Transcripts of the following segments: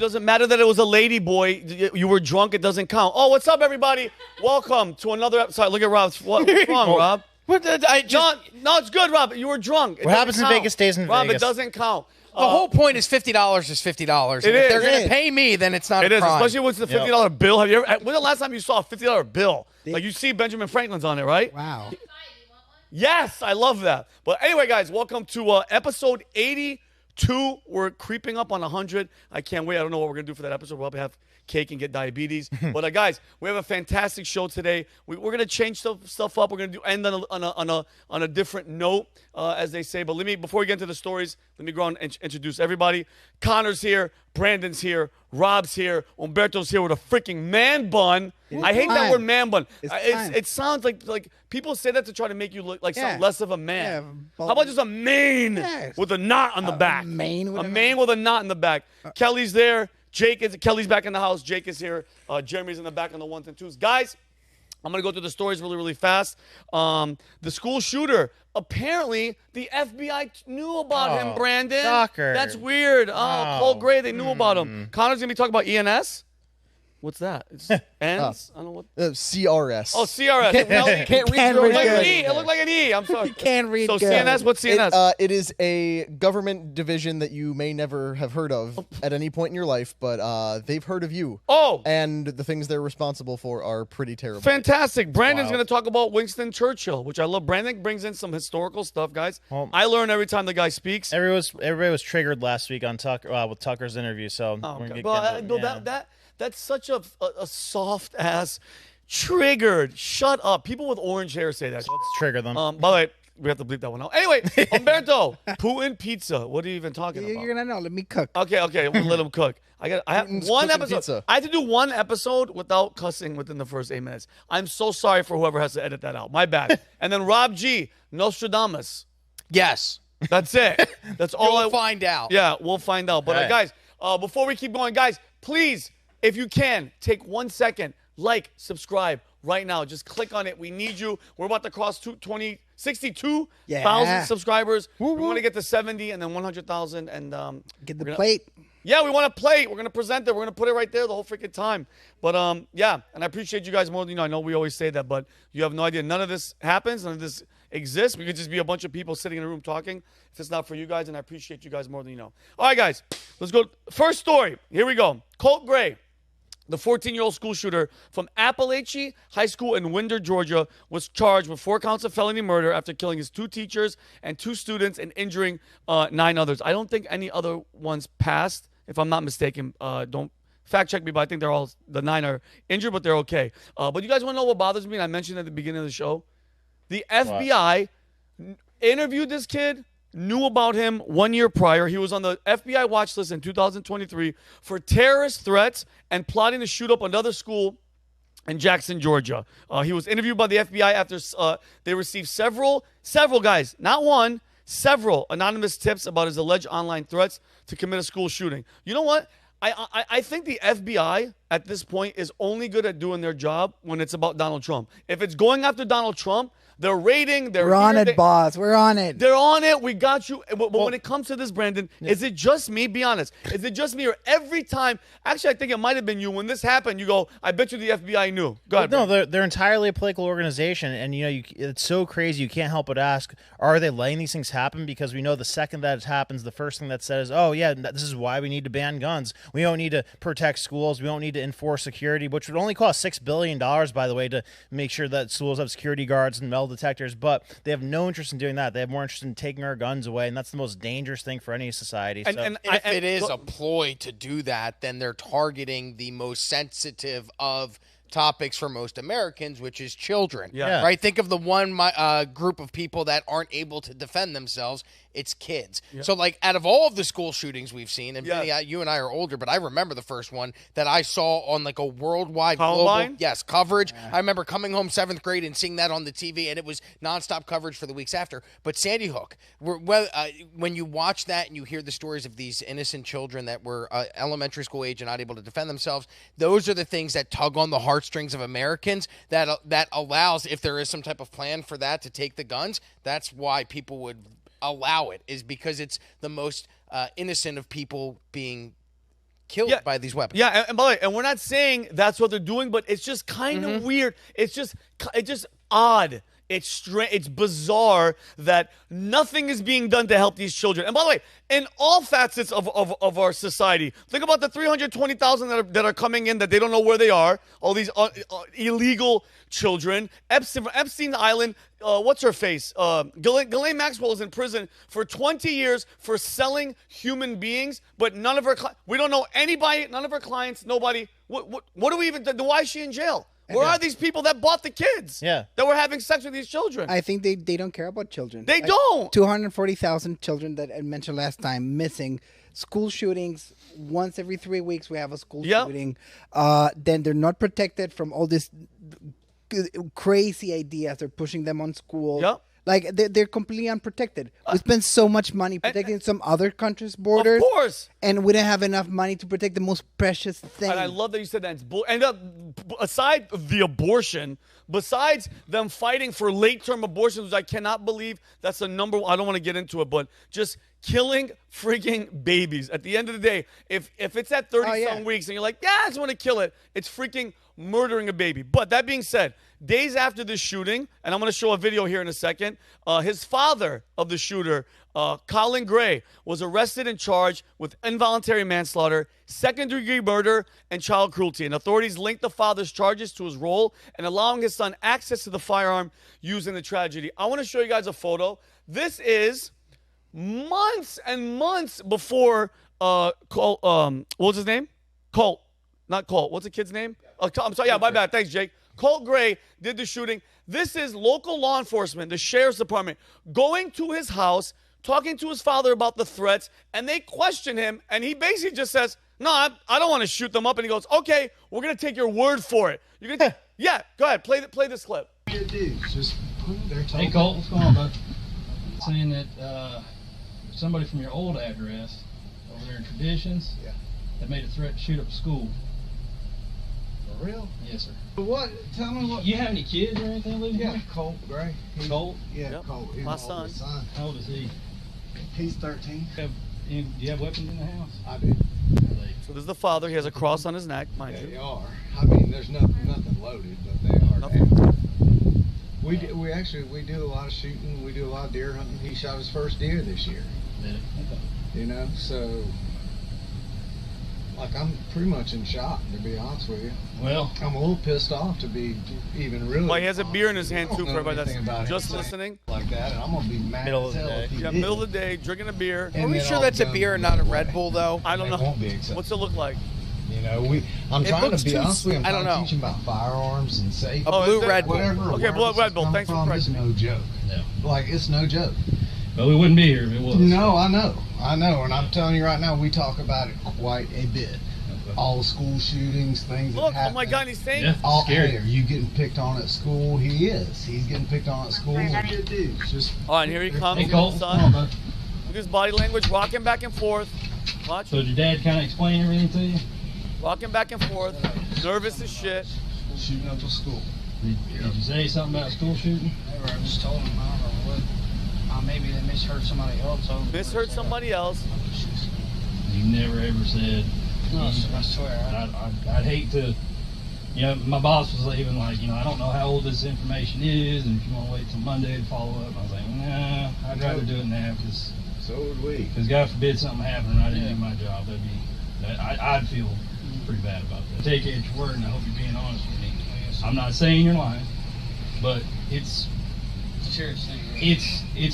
doesn't matter that it was a lady boy. You were drunk. It doesn't count. Oh, what's up, everybody? Welcome to another episode. Look at Rob. What's wrong, Rob? No, it's good, Rob. You were drunk. What happens in Vegas stays in Rob, Vegas. Rob, it doesn't count. The whole point is $50 is $50. If they're going to pay me, then it's not a crime. It is, especially with the $50 bill. Have you ever? When's the last time you saw a $50 bill? Like you see Benjamin Franklin's on it, right? Wow. Yes, I love that. But anyway, guys, welcome to episode 82. We're creeping up on 100. I can't wait. I don't know what we're going to do for that episode. We'll probably have cake and get diabetes. But guys, we have a fantastic show today. We're going to change stuff up. We're going to end on a different note, as they say. But before we get into the stories, let me go on and introduce everybody. Connor's here. Brandon's here. Rob's here. Humberto's here with a freaking man bun. I hate that word man bun. It sounds like people say that to try to make you look like something less of a man. How about just a mane with a knot on the back? A mane with a knot in the back. Kelly's there. Kelly's back in the house. Jake is here. Jeremy's in the back on the ones and twos. Guys, I'm going to go through the stories really, really fast. The school shooter. Apparently, the FBI knew about him, Brandon. Shocker. That's weird. Paul Gray, they knew about him. Connor's going to be talking about ENS. What's that? It's ENS? I don't know what. CRS. Oh, CRS. Can't read It looked like an E. I'm sorry. You can't read So good. CNS, what's CNS? It is a government division that you may never have heard of at any point in your life, but they've heard of you. Oh. And the things they're responsible for are pretty terrible. Fantastic. Brandon's going to talk about Winston Churchill, which I love. Brandon brings in some historical stuff, guys. Well, I learn every time the guy speaks. Everybody was triggered last week on with Tucker's interview, so we're going to get That's such a soft-ass triggered. Shut up. People with orange hair say that. Let's trigger them. By the way, we have to bleep that one out. Anyway, Humberto, Putin pizza. What are you even talking about? You're going to know. Let me cook. Okay. We'll let him cook. I have Putin's one cooking episode. pizza. I had to do one episode without cussing within the first 8 minutes. I'm so sorry for whoever has to edit that out. My bad. And then Rob G, Nostradamus. Yes. That's it. That's all. We'll find out. Yeah, we'll find out. But guys, before we keep going, guys, please, if you can, take 1 second, subscribe right now. Just click on it. We need you. We're about to cross 62,000 subscribers. We want to get to 70 and then 100,000 and Get the plate. Yeah, we want a plate. We're gonna present it. We're gonna put it right there the whole freaking time. But yeah, and I appreciate you guys more than I know we always say that, but you have no idea. None of this happens. None of this exists. We could just be a bunch of people sitting in a room talking. If it's not for you guys, and I appreciate you guys more than you know. All right, guys, let's go. First story. Here we go. Colt Gray. The 14-year-old school shooter from Appalachia High School in Winder, Georgia, was charged with 4 counts of felony murder after killing his 2 teachers and 2 students and injuring 9 others. I don't think any other ones passed, if I'm not mistaken. Don't fact check me, but I think the 9 are injured, but they're okay. But you guys want to know what bothers me? And I mentioned at the beginning of the show. The FBI interviewed this kid, knew about him 1 year prior. He was on the FBI watch list in 2023 for terrorist threats and plotting to shoot up another school in Jackson, Georgia. He was interviewed by the FBI after they received several guys, not one, several anonymous tips about his alleged online threats to commit a school shooting. You know what? I think the FBI at this point is only good at doing their job when it's about Donald Trump. If it's going after Donald Trump, they're raiding. We're on it, boss. We're on it. They're on it. We got you. But when it comes to this, Brandon, is it just me? Be honest. Is it just me, or every time? Actually, I think it might have been you. When this happened, you go, I bet you the FBI knew. Go ahead. No, they're entirely a political organization, and it's so crazy you can't help but ask: are they letting these things happen? Because we know the second that it happens, the first thing that says, "Oh yeah, this is why we need to ban guns. We don't need to protect schools. We don't need to enforce security," which would only cost $6 billion, by the way, to make sure that schools have security guards and metal detectors. But they have no interest in doing that. They have more interest in taking our guns away, and that's the most dangerous thing for any society. And if it is a ploy to do that, then they're targeting the most sensitive of topics for most Americans, which is children. Yeah. Right? Think of the one group of people that aren't able to defend themselves. It's kids. Yeah. So, out of all of the school shootings we've seen, and Vinnie, you and I are older, but I remember the first one that I saw on a worldwide global coverage. Yeah. I remember coming home 7th grade and seeing that on the TV, and it was nonstop coverage for the weeks after. But Sandy Hook, when you watch that and you hear the stories of these innocent children that were elementary school age and not able to defend themselves, those are the things that tug on the heartstrings of Americans that allows, if there is some type of plan for that, to take the guns. That's why people would allow it, is because it's the most innocent of people being killed by these weapons. Yeah, and by the way, and we're not saying that's what they're doing, but it's just kind of weird. It's just odd. It's strange. It's bizarre that nothing is being done to help these children. And by the way, in all facets of our society, think about the 320,000 that are coming in that they don't know where they are. All these illegal children. Epstein Island. What's her face? Ghislaine Maxwell is in prison for 20 years for selling human beings, but none of her. We don't know anybody. None of her clients. Nobody. What do we even? Why is she in jail? Where are these people that bought the kids? Yeah. That were having sex with these children? I think they don't care about children. They don't. 240,000 children that I mentioned last time missing. School shootings. Once every 3 weeks we have a school shooting. Then they're not protected from all this crazy ideas. They're pushing them on school. Yep. Like, they're completely unprotected. We spend so much money protecting some other countries' borders. Of course. And we don't have enough money to protect the most precious thing. And I love that you said that. And aside the abortion, besides them fighting for late-term abortions, which I cannot believe that's the number one. I don't want to get into it, but just killing freaking babies. At the end of the day, if it's at 30-some weeks and you're like, yeah, I just want to kill it, it's freaking murdering a baby. But that being said, days after this shooting, and I'm going to show a video here in a second, his father of the shooter, Colin Gray, was arrested and charged with involuntary manslaughter, second-degree murder, and child cruelty. And authorities linked the father's charges to his role in allowing his son access to the firearm used in the tragedy. I want to show you guys a photo. This is months and months before Colt, what was his name? Colt. Not Colt. What's the kid's name? I'm sorry. Yeah, my bad. Thanks, Jake. Colt Gray did the shooting. This is local law enforcement, the sheriff's department, going to his house, talking to his father about the threats, and they question him, and he basically just says, no, I don't want to shoot them up. And he goes, okay, we're going to take your word for it. You're gonna yeah, go ahead. Play this clip. Just hey, Colt, what's going on, bud? Saying that somebody from your old address over there in Traditions had made a threat to shoot up a school. For real? Yes, sir. What? Tell me what. You have any kids or anything living here? Colt Gray. Colt? Yeah, Yep. Colt. He's My son. How old is he? He's 13. Do you have weapons in the house? I do. So this is the father. He has a cross on his neck, mind you. They are. I mean, there's nothing loaded, but they are. Nothing. We do a lot of shooting. We do a lot of deer hunting. He shot his first deer this year. Yeah. Okay. You know, so like I'm pretty much in shock, to be honest with you. Well, I'm a little pissed off to be even really. Well, he has a beer in his hand I too don't for know everybody anything that's about just anything listening. like that, and I'm gonna be mad Middle as of the hell if day. he Yeah, did. middle of the day, drinking a beer. Are we sure that's a beer and not a Red Bull, though? I don't know. It won't be acceptable. What's it look like? You know, I'm It trying looks to be too honest with you. I don't I'm trying know. to teach them about firearms and safety. A blue is that- Red Bull. Whatever. Okay, where Red Bull. this Thanks for come from, correcting it's no joke. yeah. Like it's no joke. But we wouldn't be here if it was. No, I know, and I'm telling you right now, we talk about it quite a bit. Okay. All the school shootings, things. Look, that oh happen. my God, he's saying. Yeah. All, Scary. hey, are you getting picked on at school? He is. He's getting picked on at school. Just All right, here he comes. Hey, Look Colt, at his what's going on, son. bud? Look at his body language, rocking back and forth. Watch. So did your dad kind of explain everything to you? Rocking back and forth. Nervous as shit. shooting up a school. Did you say something about school shooting? Never, I just told him, I don't know what. Maybe they misheard somebody else. Misheard somebody else. You never ever said. No, I swear. I'd hate to. You know, my boss was even like, you know, I don't know how old this information is, and if you want to wait till Monday to follow up. And I was like, nah, I'd rather do it now because So would we. God forbid something happened and I didn't do my job. I'd feel pretty bad about that. Take it at your word, and I hope you're being honest with me. I'm not saying you're lying, but it's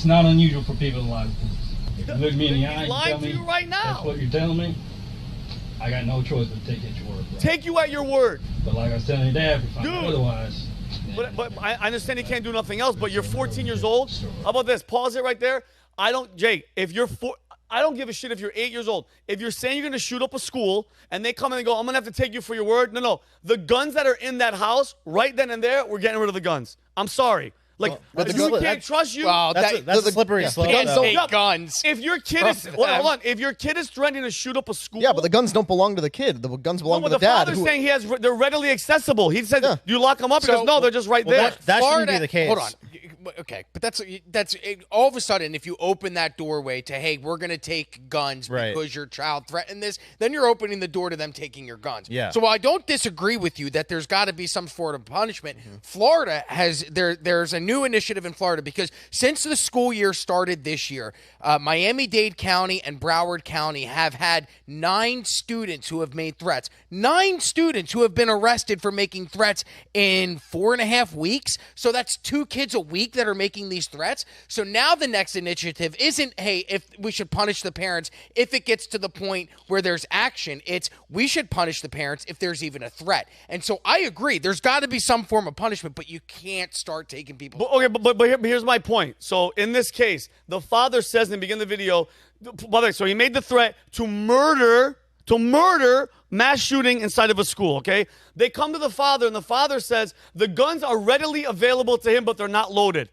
not unusual for people to lie to police. You look me in the eye, He's you lying tell to me you right now. that's what you're telling me. I got no choice but to take it at your word. Bro. Take you at your word. But like I was telling your dad, if I Dude. otherwise. But I understand he can't do nothing else, but you're 14 years old. How about this? Pause it right there. Jake, if you're I don't give a shit if you're 8 years old. If you're saying you're going to shoot up a school and they come in and go, I'm going to have to take you for your word. No. The guns that are in that house, right then and there, we're getting rid of the guns. I'm sorry. Like, but the you gun- can't trust you. Wow, That's a slippery slope. Kids though. hate guns. If your kid is, From hold them. on. If your kid is threatening to shoot up a school. Yeah, but the guns don't belong to the kid. The guns belong no, to but the dad. father's saying they're readily accessible. He said, Yeah. you lock them up. He goes, no, they're just right there. That shouldn't Florida, be the case. Hold on. okay, but that's all of a sudden, if you open that doorway to, hey, we're going to take guns because your child threatened this, then you're opening the door to them taking your guns. Yeah. So while I don't disagree with you that there's got to be some sort of punishment, Florida has there's a new initiative in Florida because since the school year started this year, Miami-Dade County and Broward County have had 9 students who have made threats. 9 students who have been arrested for making threats in 4.5 weeks. So that's 2 kids a week that are making these threats. So now the next initiative isn't, hey, if we should punish the parents if it gets to the point where there's action. It's we should punish the parents if there's even a threat. And so I agree. There's got to be some form of punishment, but you can't start taking people. But here's my point. So in this case, the father says in the beginning of the video, by the way, so he made the threat to murder mass shooting inside of a school, okay? They come to the father, and the father says the guns are readily available to him, but they're not loaded.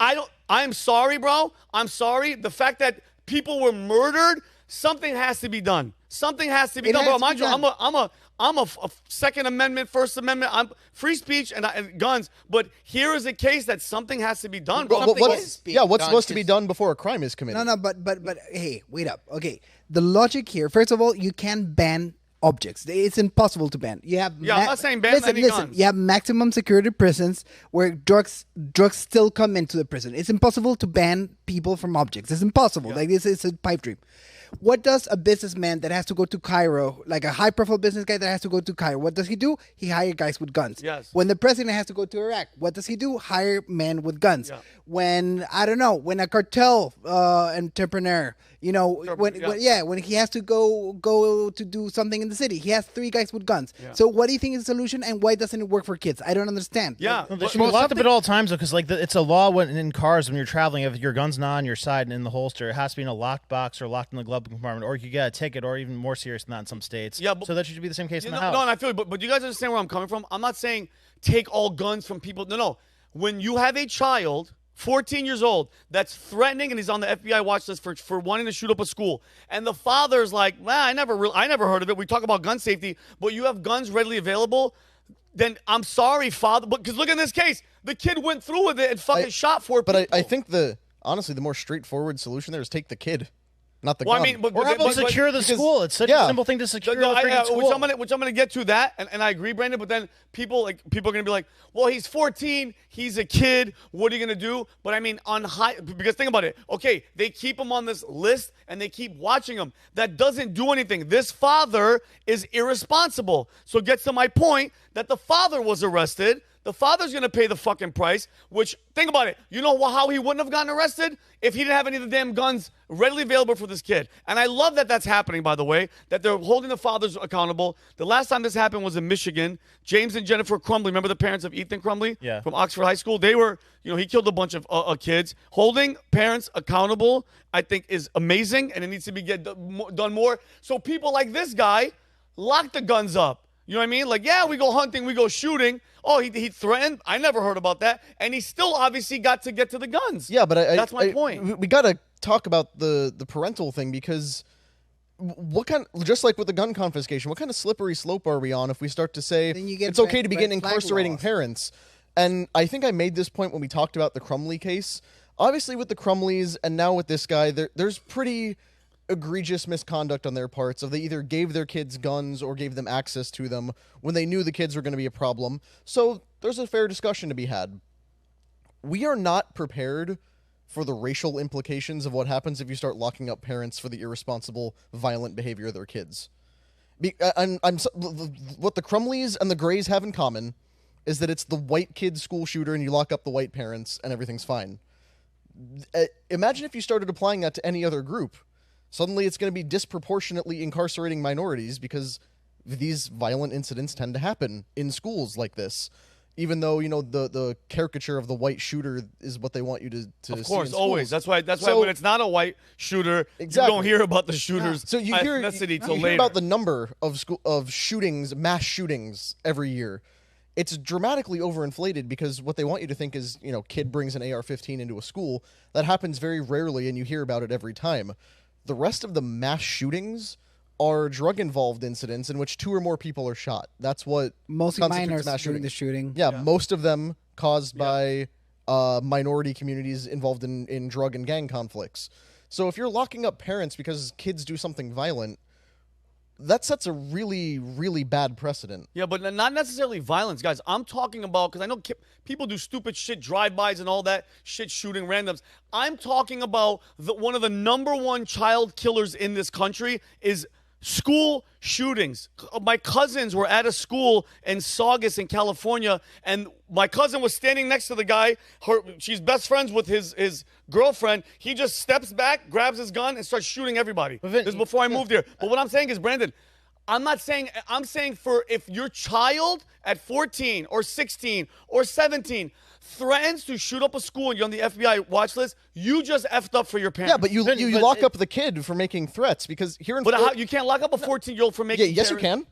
I'm sorry, bro. I'm sorry. The fact that people were murdered, something has to be done. Something has to be done, bro. Mind you, I'm a Second Amendment, First Amendment. I'm free speech and guns. But here is a case that something has to be done, bro. What's supposed to be done before a crime is committed? No, but hey, wait up. Okay, the logic here. First of all, you can't ban objects. It's impossible to ban. You have I'm not saying ban any guns. You have maximum security prisons where drugs still come into the prison. It's impossible to ban people from objects. It's impossible. Like this is a pipe dream. What does a businessman that has to go to Cairo, like a high-profile business guy that has to go to Cairo, what does he do? He hires guys with guns. Yes. When the president has to go to Iraq, what does he do? Hire men with guns. Yeah. When, I don't know, when a cartel entrepreneur, when he has to go to do something in the city, he has 3 guys with guns. Yeah. So what do you think is the solution, and why doesn't it work for kids? I don't understand. Yeah. There should be locked up at all times, though, because it's a law in cars when you're traveling, if your gun's not on your side and in the holster, it has to be in a locked box or locked in the glove compartment, or you get a ticket, or even more serious than that in some states. Yeah, so that should be the same case in the house. No, and I feel it, but you guys understand where I'm coming from? I'm not saying take all guns from people. No. When you have a child, 14 years old, that's threatening and he's on the FBI watch list for wanting to shoot up a school, and the father's like, I never heard of it. We talk about gun safety, but you have guns readily available. Then I'm sorry, father, because look at this case. The kid went through with it and fucking shot 4 people. But I think honestly, the more straightforward solution there is take the kid. Not the gun. I mean, or how about secure the school? It's such a simple thing to secure the school. Which I'm gonna get to that, and I agree, Brandon. But then people are gonna be like, well, he's 14, he's a kid. What are you gonna do? But I mean, because think about it. Okay, they keep him on this list and they keep watching him. That doesn't do anything. This father is irresponsible. So it gets to my point that the father was arrested. The father's going to pay the fucking price, which, think about it. You know how he wouldn't have gotten arrested? If he didn't have any of the damn guns readily available for this kid. And I love that that's happening, by the way, that they're holding the fathers accountable. The last time this happened was in Michigan. James and Jennifer Crumbley, remember the parents of Ethan Crumbley? Yeah. From Oxford High School? They were, he killed a bunch of kids. Holding parents accountable, I think, is amazing, and it needs to be done more. So people like this guy lock the guns up. You know what I mean? Like, yeah, we go hunting, we go shooting. Oh, he threatened. I never heard about that. And he still obviously got to get to the guns. Yeah, but that's my point. We got to talk about the parental thing, because just like with the gun confiscation, what kind of slippery slope are we on if we start to say it's okay to begin incarcerating parents? And I think I made this point when we talked about the Crumbley case. Obviously, with the Crumbleys and now with this guy, there's pretty egregious misconduct on their parts. Of they either gave their kids guns or gave them access to them when they knew the kids were going to be a problem. So there's a fair discussion to be had. We are not prepared for the racial implications of what happens if you start locking up parents for the irresponsible, violent behavior of their kids. What the Crumbleys and the Grays have in common is that it's the white kid school shooter and you lock up the white parents and everything's fine. Imagine if you started applying that to any other group. Suddenly it's going to be disproportionately incarcerating minorities, because these violent incidents tend to happen in schools like this. Even though, the caricature of the white shooter is what they want you to see. Of course, always. That's why when it's not a white shooter, exactly. You don't hear about the shooters' so you hear later. About the number of shootings, mass shootings every year. It's dramatically overinflated, because what they want you to think is, kid brings an AR-15 into a school. That happens very rarely, and you hear about it every time. The rest of the mass shootings are drug-involved incidents in which 2 or more people are shot. That's what mostly minors mass during shooting. the shooting. Yeah, most of them caused by minority communities involved in drug and gang conflicts. So if you're locking up parents because kids do something violent, that sets a really, really bad precedent. Yeah, but not necessarily violence, guys. I'm talking about, because I know people do stupid shit, drive-bys and all that shit, shooting randoms. I'm talking about one of the #1 child killers in this country is school shootings. My cousins were at a school in Saugus in California, and my cousin was standing next to the guy. She's best friends with his girlfriend. He just steps back, grabs his gun, and starts shooting everybody. This is before I moved here. But what I'm saying is, Brandon, I'm saying for if your child at 14 or 16 or 17 threatens to shoot up a school and you're on the FBI watch list, you just effed up for your parents. Yeah, but you lock up the kid for making threats, because here in Florida, you can't lock up a 14-year-old for making yes, you can.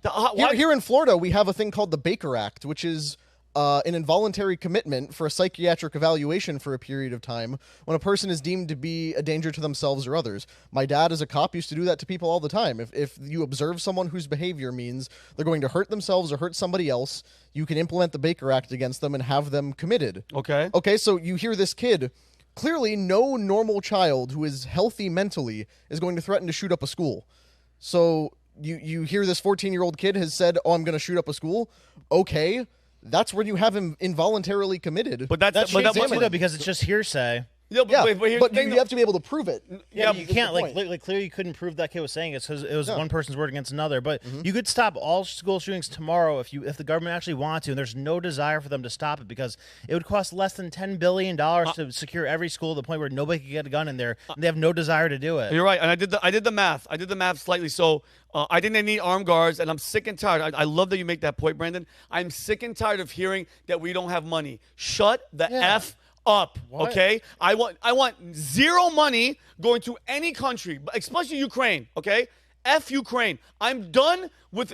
Here in Florida, we have a thing called the Baker Act, which is an involuntary commitment for a psychiatric evaluation for a period of time when a person is deemed to be a danger to themselves or others. My dad, as a cop, used to do that to people all the time. If you observe someone whose behavior means they're going to hurt themselves or hurt somebody else, you can implement the Baker Act against them and have them committed. Okay, so you hear this kid. Clearly, no normal child who is healthy mentally is going to threaten to shoot up a school. So you hear this 14-year-old kid has said, "Oh, I'm going to shoot up a school." Okay. That's where you have him involuntarily committed. But that's because it's just hearsay. Yeah, but you have to be able to prove it. Yeah, you can't. Like clearly, you couldn't prove that kid was saying it because it was one person's word against another. But you could stop all school shootings tomorrow if the government actually wanted to. And there's no desire for them to stop it, because it would cost less than $10 billion to secure every school to the point where nobody could get a gun in there. And they have no desire to do it. You're right, and I did the math. I did the math slightly. So I think they need armed guards, and I'm sick and tired. I love that you make that point, Brandon. I'm sick and tired of hearing that we don't have money. Shut the F up. What? Okay, I want zero money going to any country, especially Ukraine. Okay, F Ukraine. I'm done with.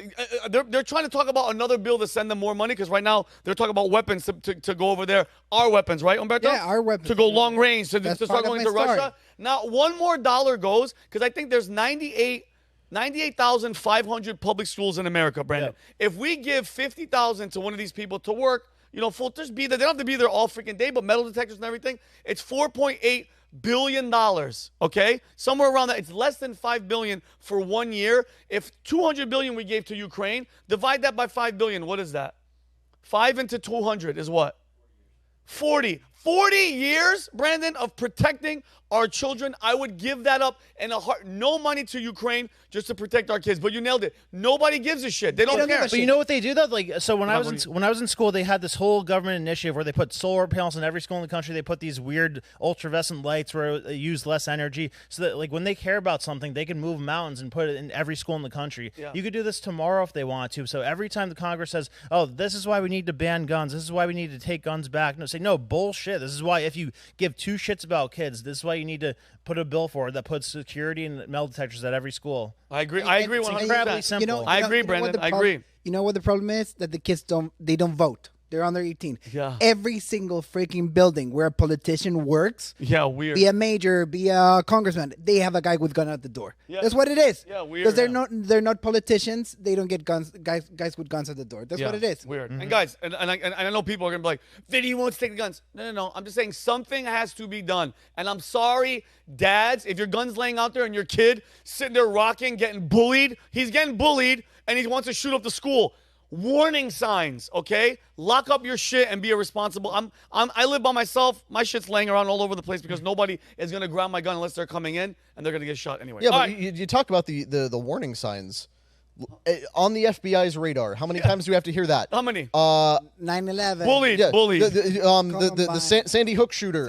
They're trying to talk about another bill to send them more money, because right now they're talking about weapons to go over there. Our weapons, right, Humberto? Yeah, our weapons to go long range to start going to Russia. Now one more dollar goes, because I think there's 98,500 public schools in America, Brandon. Yeah. If we give 50,000 to one of these people to work, full just be there. They don't have to be there all freaking day, but metal detectors and everything. It's $4.8 billion. Okay, somewhere around that. It's less than $5 billion for 1 year. If $200 billion we gave to Ukraine, divide that by $5 billion. What is that? 5 into 200 is what? 40 years, Brandon, of protecting our children. I would give that up in a heart. No money to Ukraine just to protect our kids. But you nailed it. Nobody gives a shit. They don't care. But you know what they do though? Like, so when I was in school, they had this whole government initiative where they put solar panels in every school in the country. They put these weird ultraviolet lights where they use less energy, so that like when they care about something, they can move mountains and put it in every school in the country. Yeah. You could do this tomorrow if they want to. So every time the Congress says, "Oh, this is why we need to ban guns. This is why we need to take guns back," no, bullshit. This is why if you give two shits about kids, this is why you need to put a bill forward that puts security and metal detectors at every school. I agree 100%. Incredibly simple. I agree, Brandon. I agree. You know what the problem is? That the kids don't vote. They're under 18. Yeah. Every single freaking building where a politician works, weird. Be a major, be a congressman, they have a guy with gun at the door. Yeah. That's what it is. Yeah, weird. Because they're not politicians. They don't get guns. Guys with guns at the door. That's what it is. Weird. And guys, and I know people are gonna be like, Vinnie wants to take the guns. No. I'm just saying something has to be done. And I'm sorry, dads, if your gun's laying out there and your kid sitting there rocking, getting bullied, he's getting bullied, and he wants to shoot up the school. Warning signs, okay? Lock up your shit and be irresponsible. I live by myself. My shit's laying around all over the place because nobody is gonna grab my gun unless they're coming in, and they're gonna get shot anyway. Yeah, but you talk about the warning signs on the FBI's radar. How many times do we have to hear that? How many? 9/11. Bullied. The Sandy Hook shooter.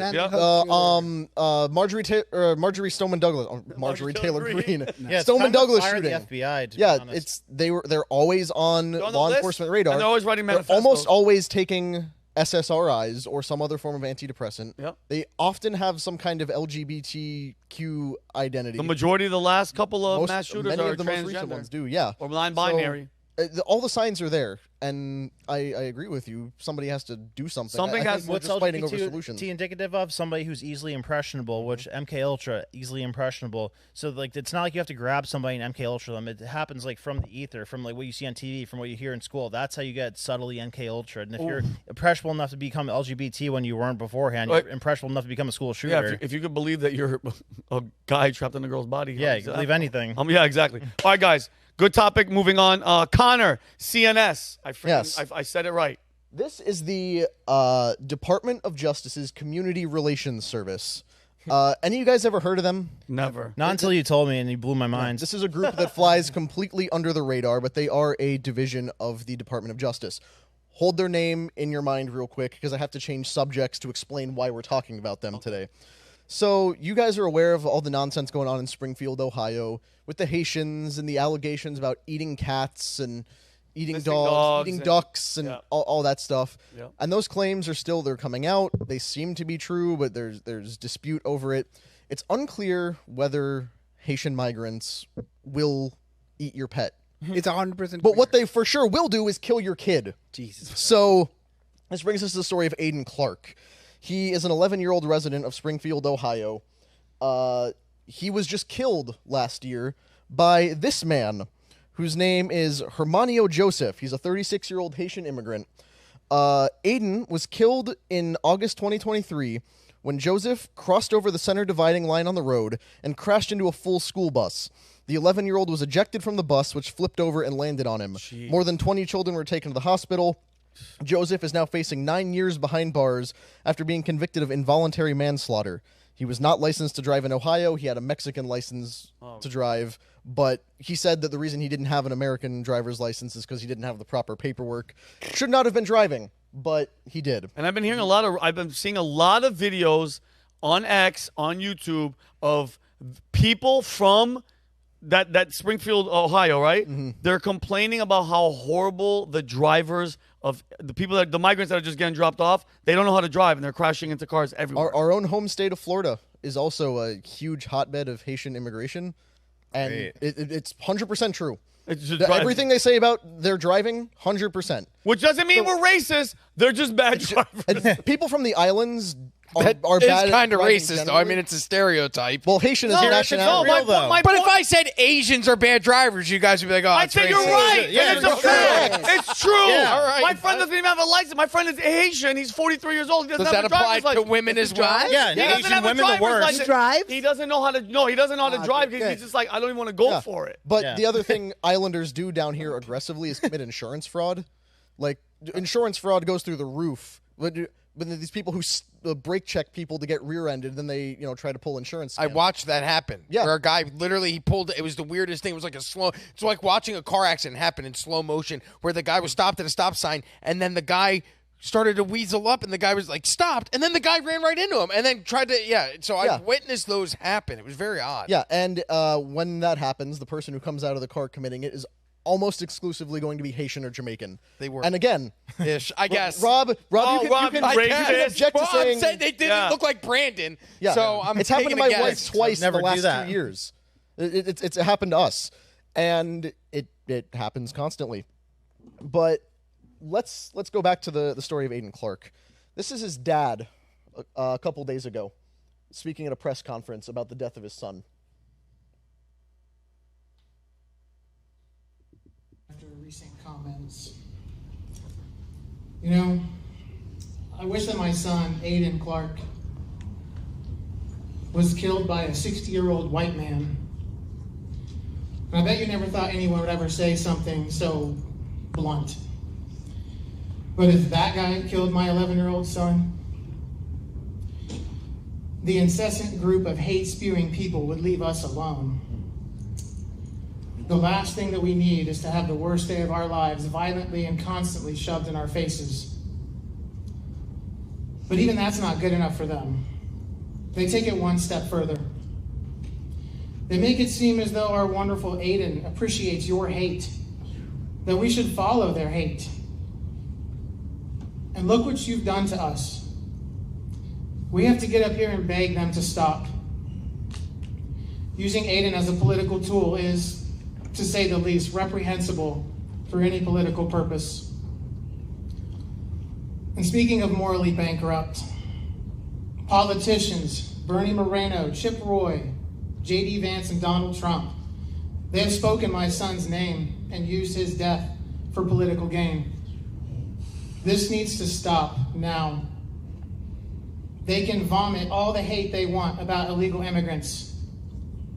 Marjorie Stoneman Douglas. Marjorie Taylor Greene. Stoneman Douglas shooting. The FBI. They're always on law enforcement radar. And they're always writing manifestos. They're almost always taking SSRIs or some other form of antidepressant. Yep. They often have some kind of LGBTQ identity. The majority of the last couple of mass shooters many are of the transgender. most recent ones do, yeah. Or non-binary. all the signs are there, and I agree with you. Somebody has to do something. Something I has. think we're What's just fighting over solutions. LGBT indicative of? Somebody who's easily impressionable, which MK Ultra easily impressionable. So like it's not like you have to grab somebody and MK Ultra them. It happens like from the ether, from like what you see on TV, from what you hear in school. That's how you get subtly MK Ultra. And if you're impressionable enough to become LGBT when you weren't beforehand, you're impressionable enough to become a school shooter. Yeah, if you could believe that you're a guy trapped in a girl's body. Yeah, you can believe anything. Yeah, exactly. All right, guys. Good topic. Moving on. Connor, CNS. I said it right. This is the Department of Justice's Community Relations Service. Any of you guys ever heard of them? Never. Not until you told me and you blew my mind. This is a group that flies completely under the radar, but they are a division of the Department of Justice. Hold their name in your mind real quick because I have to change subjects to explain why we're talking about them today. So you guys are aware of all the nonsense going on in Springfield, Ohio, with the Haitians and the allegations about eating cats and eating dogs, eating ducks, and all that stuff. Yeah. And those claims are they're coming out. They seem to be true, but there's dispute over it. It's unclear whether Haitian migrants will eat your pet. It's 100%. But what they for sure will do is kill your kid. Jesus. So this brings us to the story of Aiden Clark. He is an 11-year-old resident of Springfield, Ohio. He was just killed last year by this man, whose name is Hermanio Joseph. He's a 36-year-old Haitian immigrant. Aiden was killed in August 2023 when Joseph crossed over the center dividing line on the road and crashed into a full school bus. The 11-year-old was ejected from the bus, which flipped over and landed on him. Jeez. More than 20 children were taken to the hospital. Joseph is now facing 9 years behind bars after being convicted of involuntary manslaughter. He was not licensed to drive in Ohio. He had a Mexican license to drive, but he said that the reason he didn't have an American driver's license is because he didn't have the proper paperwork. Should not have been driving, but he did. And I've been seeing a lot of videos on X, on YouTube, of people from that Springfield, Ohio, right? Mm-hmm. They're complaining about how horrible the drivers of the migrants that are just getting dropped off, they don't know how to drive and they're crashing into cars everywhere. Our own home state of Florida is also a huge hotbed of Haitian immigration, and it's 100% true. Everything they say about their driving, 100%. Which doesn't mean we're racist. They're just bad drivers. People from the islands are bad. It's kind of racist, generally. though. I mean, it's a stereotype. Well, Haitian is nationality. But if I said Asians are bad drivers, you guys would be like, "Oh, I'd say you're right. Yeah, it's true. It's true. Yeah. All right. My friend doesn't even have a license. My friend is Haitian. He's 43 years old. He doesn't Does have that a driver's apply to license. women as well? Yeah, He doesn't Asian have a women the driver's worst. license. He drives? He doesn't know how to. No, he doesn't know how to drive. He's just like, I don't even want to go for it. But the other thing Islanders do down here aggressively is commit insurance fraud. Like, insurance fraud goes through the roof. But these people who brake check people to get rear-ended, then they try to pull insurance scams. I watched that happen. Yeah. Where a guy literally he pulled. It was the weirdest thing. It was like it's like watching a car accident happen in slow motion, where the guy was stopped at a stop sign, and then the guy started to weasel up, and the guy was like stopped, and then the guy ran right into him, and then tried to So I witnessed those happen. It was very odd. Yeah, and when that happens, the person who comes out of the car committing it is almost exclusively going to be Haitian or Jamaican. They were. And again, ish, I guess. Rob, Rob, you can object to saying I'm saying they didn't look like Brandon. Yeah. So I'm it's happened to my wife twice in Never the last do that. 2 years. It's happened to us, and it happens constantly. But let's go back to the story of Aiden Clark. This is his dad a couple days ago, speaking at a press conference about the death of his son. Recent comments. I wish that my son, Aiden Clark, was killed by a 60-year-old white man. And I bet you never thought anyone would ever say something so blunt. But if that guy killed my 11-year-old son, the incessant group of hate-spewing people would leave us alone. The last thing that we need is to have the worst day of our lives violently and constantly shoved in our faces. But even that's not good enough for them. They take it one step further. They make it seem as though our wonderful Aiden appreciates your hate, that we should follow their hate. And look what you've done to us. We have to get up here and beg them to stop. Using Aiden as a political tool is, to say the least, reprehensible for any political purpose. And speaking of morally bankrupt, politicians, Bernie Moreno, Chip Roy, J.D. Vance, and Donald Trump, they have spoken my son's name and used his death for political gain. This needs to stop now. They can vomit all the hate they want about illegal immigrants,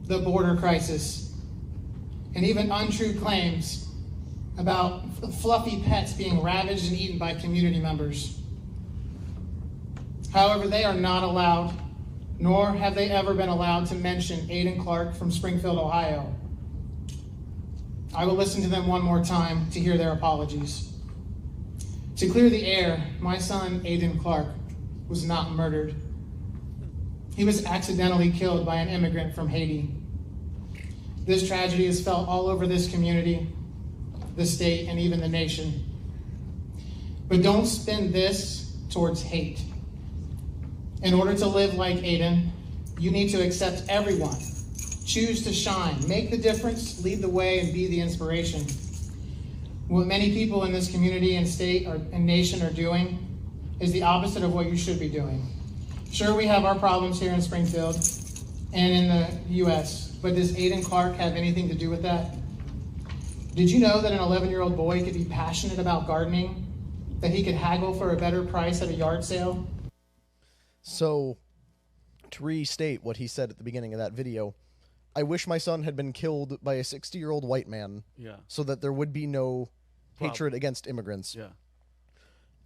the border crisis, and even untrue claims about fluffy pets being ravaged and eaten by community members. However, they are not allowed, nor have they ever been allowed to mention Aiden Clark from Springfield, Ohio. I will listen to them one more time to hear their apologies. To clear the air, my son, Aiden Clark, was not murdered. He was accidentally killed by an immigrant from Haiti. This tragedy is felt all over this community, the state, and even the nation. But don't spin this towards hate. In order to live like Aiden, you need to accept everyone. Choose to shine, make the difference, lead the way, and be the inspiration. What many people in this community and state and nation are doing is the opposite of what you should be doing. Sure, we have our problems here in Springfield and in the U.S., but does Aiden Clark have anything to do with that? Did you know that an 11-year-old boy could be passionate about gardening, that he could haggle for a better price at a yard sale? So, to restate what he said at the beginning of that video, I wish my son had been killed by a 60-year-old white man, so that there would be no hatred against immigrants. Yeah.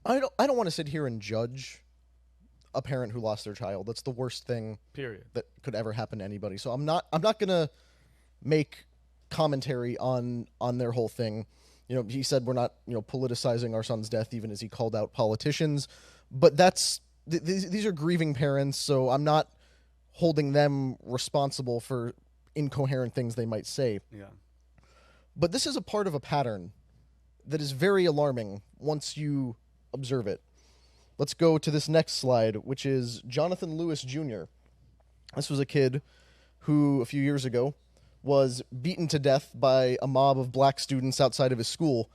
I don't want to sit here and judge a parent who lost their child. That's the worst thing that could ever happen to anybody. So I'm not gonna make commentary on their whole thing. You know, he said we're not, politicizing our son's death, even as he called out politicians. But these are grieving parents, so I'm not holding them responsible for incoherent things they might say. Yeah. But this is a part of a pattern that is very alarming once you observe it. Let's go to this next slide, which is Jonathan Lewis Jr. This was a kid who, a few years ago, was beaten to death by a mob of black students outside of his school.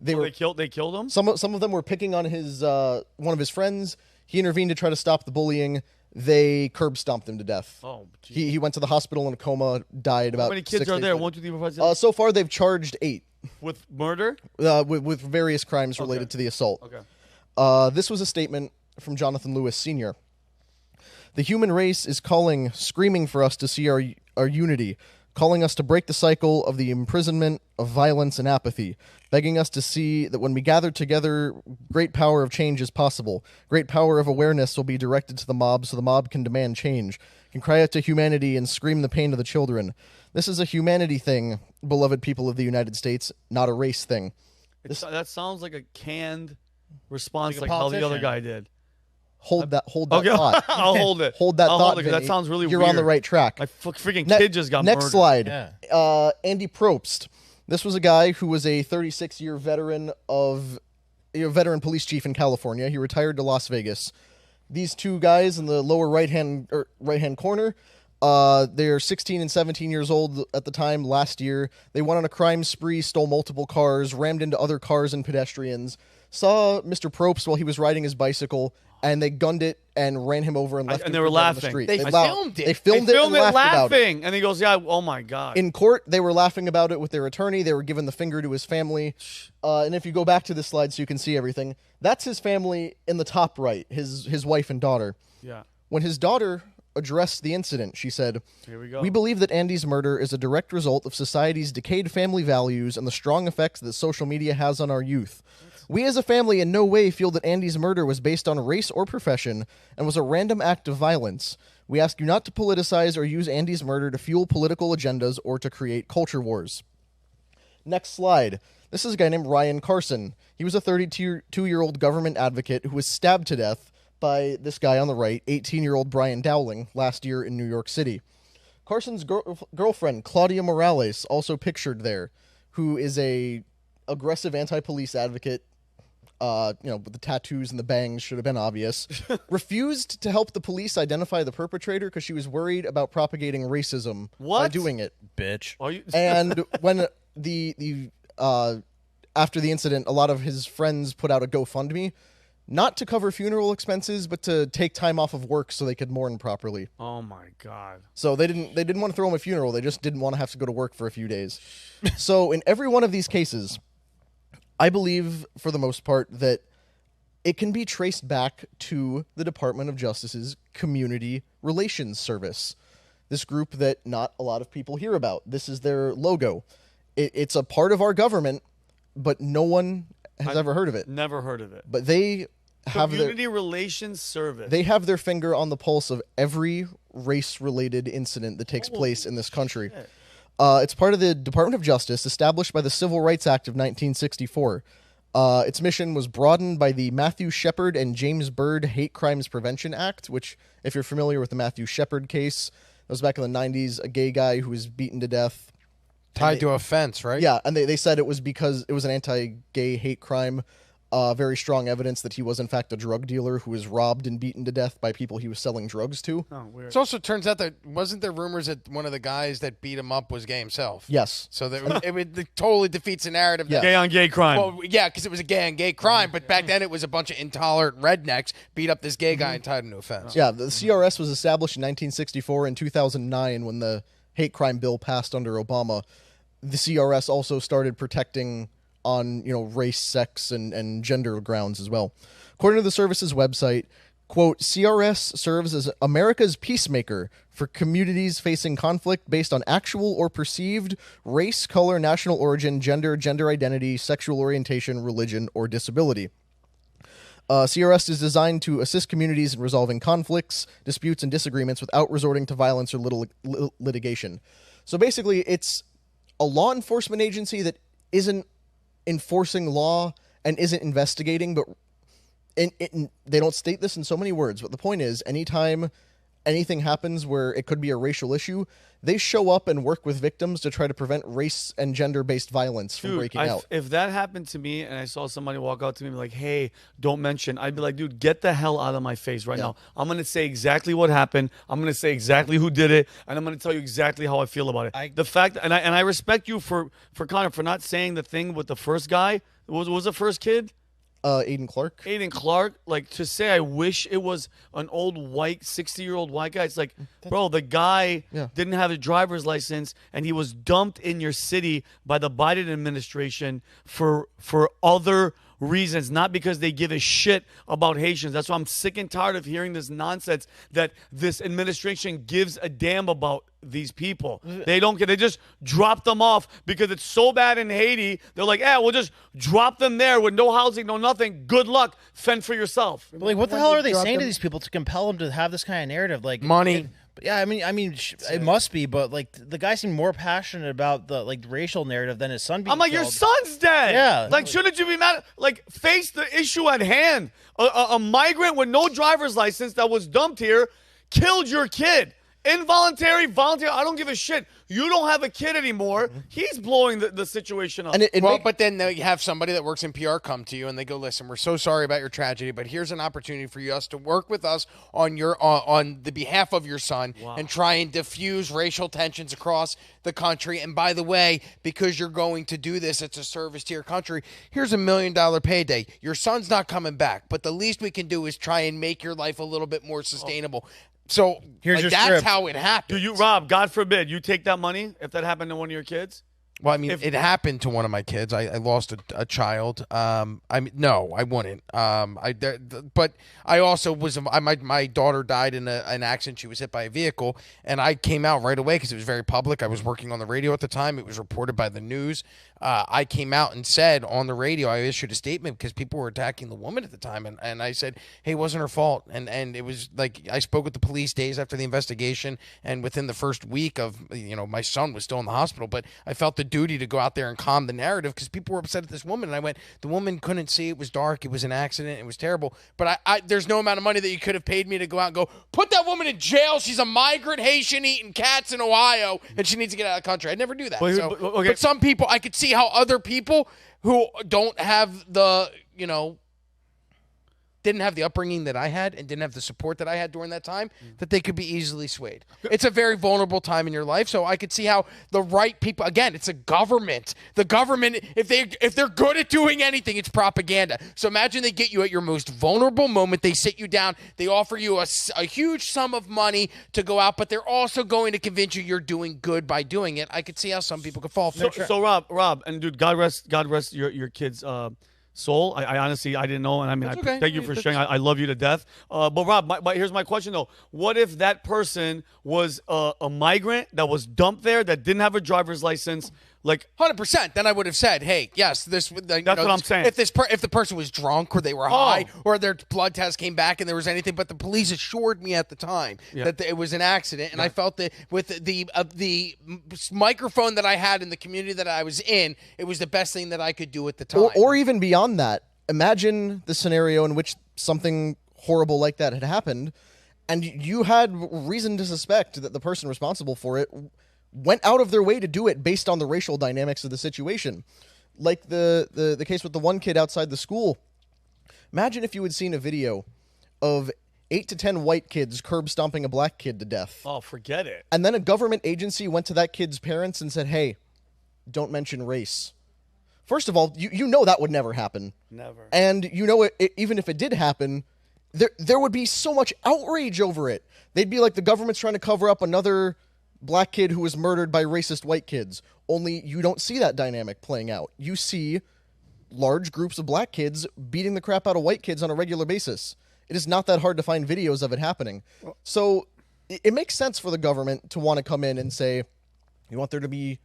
They killed him? Some of them were picking on his one of his friends. He intervened to try to stop the bullying. They curb stomped him to death. Oh, he went to the hospital in a coma, died about 6 days. How many kids are there? later. 1, 2, 3, 4, 5, 6? So far, they've charged 8. With murder? With various crimes related to the assault. Okay. This was a statement from Jonathan Lewis Sr. The human race is screaming for us to see our unity, calling us to break the cycle of the imprisonment, of violence, and apathy, begging us to see that when we gather together, great power of change is possible. Great power of awareness will be directed to the mob so the mob can demand change, can cry out to humanity and scream the pain of the children. This is a humanity thing, beloved people of the United States, not a race thing. That sounds like a canned response, like how the other guy did. Hold that okay. thought. I'll hold it. Hold that thought, Vinny. That sounds really You're weird. on the right track. My freaking kid just got next murdered. slide. Yeah. Andy Probst. This was a guy who was a 36-year veteran veteran police chief in California. He retired to Las Vegas. These two guys in the lower right-hand corner, they're 16 and 17 years old at the time last year. They went on a crime spree, stole multiple cars, rammed into other cars and pedestrians, saw Mr. Probst while he was riding his bicycle, and they gunned it and ran him over and left him they were laughing. laughing. The street. They filmed it. They filmed it and laughed about it. And he goes, yeah, oh my God. In court, they were laughing about it with their attorney. They were giving the finger to his family. And if you go back to this slide so you can see everything, that's his family in the top right, his wife and daughter. Yeah. When his daughter addressed the incident, she said, Here we go. We believe that Andy's murder is a direct result of society's decayed family values and the strong effects that social media has on our youth. We as a family in no way feel that Andy's murder was based on race or profession and was a random act of violence. We ask you not to politicize or use Andy's murder to fuel political agendas or to create culture wars. Next slide. This is a guy named Ryan Carson. He was a 32-year-old government advocate who was stabbed to death by this guy on the right, 18-year-old Brian Dowling, last year in New York City. Carson's girlfriend, Claudia Morales, also pictured there, who is a aggressive anti-police advocate, with the tattoos and the bangs, should have been obvious, refused to help the police identify the perpetrator because she was worried about propagating racism by doing it. Bitch. Are you? And when the after the incident, a lot of his friends put out a GoFundMe, not to cover funeral expenses, but to take time off of work so they could mourn properly. Oh my God. So they didn't want to throw him a funeral. They just didn't want to have to go to work for a few days. So in every one of these cases, I believe, for the most part, that it can be traced back to the Department of Justice's Community Relations Service. This group that not a lot of people hear about. This is their logo. It's a part of our government, but no one has ever heard of it. Never heard of it. But they have Community Relations Service. They have their finger on the pulse of every race-related incident that takes place in this country. It's part of the Department of Justice, established by the Civil Rights Act of 1964. Its mission was broadened by the Matthew Shepard and James Byrd Hate Crimes Prevention Act, which, if you're familiar with the Matthew Shepard case, that was back in the 90s, a gay guy who was beaten to death. Tied to a fence, right? Yeah, and they said it was because it was an anti-gay hate crime. Very strong evidence that he was, in fact, a drug dealer who was robbed and beaten to death by people he was selling drugs to. Oh, weird. It also turns out that wasn't there rumors that one of the guys that beat him up was gay himself? Yes. So that it totally defeats the narrative. Yeah. That, Gay on gay crime. well, yeah, because it was a gay on gay crime, but back then it was a bunch of intolerant rednecks beat up this gay guy and tied him to a fence. Yeah, the CRS was established in 1964 and 2009 when the hate crime bill passed under Obama. The CRS also started protecting on, race, sex, and gender grounds as well. According to the service's website, quote, CRS serves as America's peacemaker for communities facing conflict based on actual or perceived race, color, national origin, gender identity, sexual orientation, religion, or disability. CRS is designed to assist communities in resolving conflicts, disputes, and disagreements without resorting to violence or litigation. So basically, it's a law enforcement agency that isn't enforcing law and isn't investigating, but they don't state this in so many words, but the point is, anytime anything happens where it could be a racial issue, they show up and work with victims to try to prevent race and gender-based violence from breaking out. If that happened to me and I saw somebody walk out to me and be like, hey, don't mention, I'd be like, dude, get the hell out of my face right now. I'm going to say exactly what happened. I'm going to say exactly who did it, and I'm going to tell you exactly how I feel about it. The fact, and I respect you for Connor, for not saying the thing with the first guy. What was the first kid? Aiden Clark. Like, to say I wish it was an old white 60-year-old white guy. It's like, bro, the guy didn't have a driver's license and he was dumped in your city by the Biden administration for other reasons, not because they give a shit about Haitians. That's why I'm sick and tired of hearing this nonsense that this administration gives a damn about these people. They don't care. They just drop them off because it's so bad in Haiti. They're like, we'll just drop them there with no housing, no nothing. Good luck. Fend for yourself. Like, what the hell are they saying to these people to compel them to have this kind of narrative? Like, money. Yeah, I mean, it must be, but like the guy seemed more passionate about the racial narrative than his son being I'm like, killed. your son's dead. Yeah. Like, shouldn't you be mad? Like, face the issue at hand. A migrant with no driver's license that was dumped here killed your kid. Involuntary, voluntary, I don't give a shit. You don't have a kid anymore. He's blowing the situation up. And but then you have somebody that works in PR come to you and they go, listen, we're so sorry about your tragedy, but here's an opportunity for us to work with us on on the behalf of your son and try and diffuse racial tensions across the country. And by the way, because you're going to do this, it's a service to your country. Here's $1 million payday. Your son's not coming back, but the least we can do is try and make your life a little bit more sustainable. So here's your that's script. how it happened. Do you, Rob, God forbid, you take that money if that happened to one of your kids? Well, I mean, it happened to one of my kids. I lost a child. No, I wouldn't. But I also was. My daughter died in an accident. She was hit by a vehicle, and I came out right away because it was very public. I was working on the radio at the time. It was reported by the news. I came out and said on the radio, I issued a statement because people were attacking the woman at the time, and I said, hey, it wasn't her fault. And it was like I spoke with the police days after the investigation, and within the first week of my son was still in the hospital, but I felt the duty to go out there and calm the narrative because people were upset at this woman. And I went, the woman couldn't see, it was dark, it was an accident, it was terrible. But there's no amount of money that you could have paid me to go out and go, put that woman in jail. She's a migrant Haitian eating cats in Ohio, and she needs to get out of the country. I'd never do that. But some people, I could see how other people who don't have the, didn't have the upbringing that I had and didn't have the support that I had during that time, that they could be easily swayed. It's a very vulnerable time in your life, so I could see how the right people, again, it's a government. The government, if they're good at doing anything, it's propaganda. So imagine they get you at your most vulnerable moment, they sit you down, they offer you a huge sum of money to go out, but they're also going to convince you you're doing good by doing it. I could see how some people could fall for it. So Rob, and dude, God rest your kid's soul. I honestly, I didn't know, and I mean, okay. Thank you for sharing. I love you to death. But Rob, here's my question though: what if that person was a migrant that was dumped there, that didn't have a driver's license? Like 100%, then I would have said, "Hey, yes, this." That's what I'm saying. If the person was drunk or they were high or their blood test came back and there was anything, but the police assured me at the time that it was an accident, and I felt that with the microphone that I had in the community that I was in, it was the best thing that I could do at the time. Or even beyond that, imagine the scenario in which something horrible like that had happened, and you had reason to suspect that the person responsible for it went out of their way to do it based on the racial dynamics of the situation. Like the case with the one kid outside the school. Imagine if you had seen a video of 8 to 10 white kids curb stomping a black kid to death. Oh, forget it. And then a government agency went to that kid's parents and said, hey, don't mention race. First of all, you know that would never happen. Never. And you know, even if it did happen, there would be so much outrage over it. They'd be like, the government's trying to cover up another black kid who was murdered by racist white kids. Only you don't see that dynamic playing out. You see large groups of black kids beating the crap out of white kids on a regular basis. It is not that hard to find videos of it happening. So it makes sense for the government to want to come in and say, we want there to be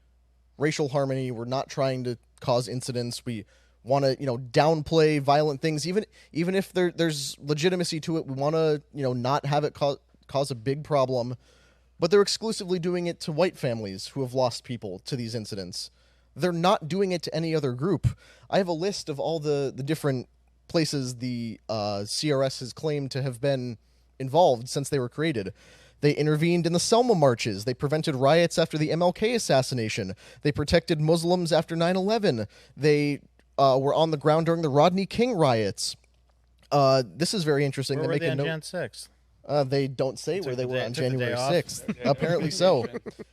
racial harmony. We're not trying to cause incidents. We want to, downplay violent things. Even if there's legitimacy to it, we want to, not have it cause a big problem. But they're exclusively doing it to white families who have lost people to these incidents. They're not doing it to any other group. I have a list of all the different places the CRS has claimed to have been involved since they were created. They intervened in the Selma marches. They prevented riots after the MLK assassination. They protected Muslims after 9/11. They were on the ground during the Rodney King riots. This is very interesting. Where were they on Jan 6th? They don't say where they were on January 6th. Apparently so.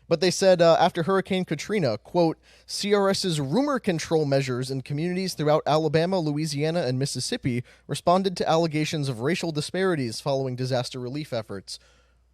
But they said after Hurricane Katrina, quote, CRS's rumor control measures in communities throughout Alabama, Louisiana, and Mississippi responded to allegations of racial disparities following disaster relief efforts.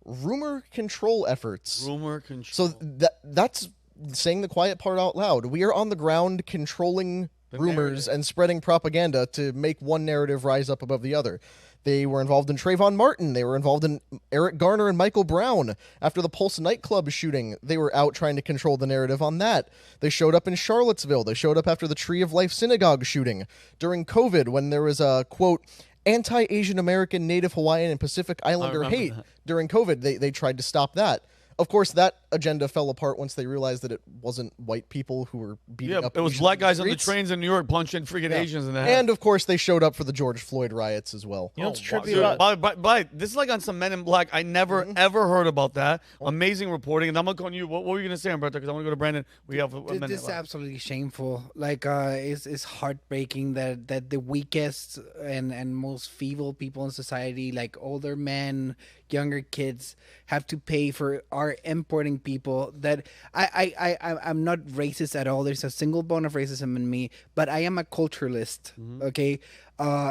Rumor control efforts. Rumor control. So that's saying the quiet part out loud. We are on the ground controlling rumors and spreading propaganda to make one narrative rise up above the other. They were involved in Trayvon Martin. They were involved in Eric Garner and Michael Brown. After the Pulse nightclub shooting, they were out trying to control the narrative on that. They showed up in Charlottesville. They showed up after the Tree of Life synagogue shooting. During COVID, when there was a, quote, anti-Asian American, Native Hawaiian, and Pacific Islander hate during COVID, they tried to stop that. Of course, that agenda fell apart once they realized that it wasn't white people who were beating up. It was Asians black guys on on the trains in New York punching freaking Asians in the head. And of course, they showed up for the George Floyd riots as well. You know what's trippy about? But this is like on some Men in Black. I never ever heard about that. Amazing reporting. And I'm gonna call you. What were you gonna say, Humberto? Because I want to go to Brandon. We have a minute. This is absolutely shameful. Like, it's heartbreaking that the weakest and most feeble people in society, like older men, younger kids, have to pay for our importing people. That I'm not racist at all. There's a single bone of racism in me, but I am a culturalist. Okay,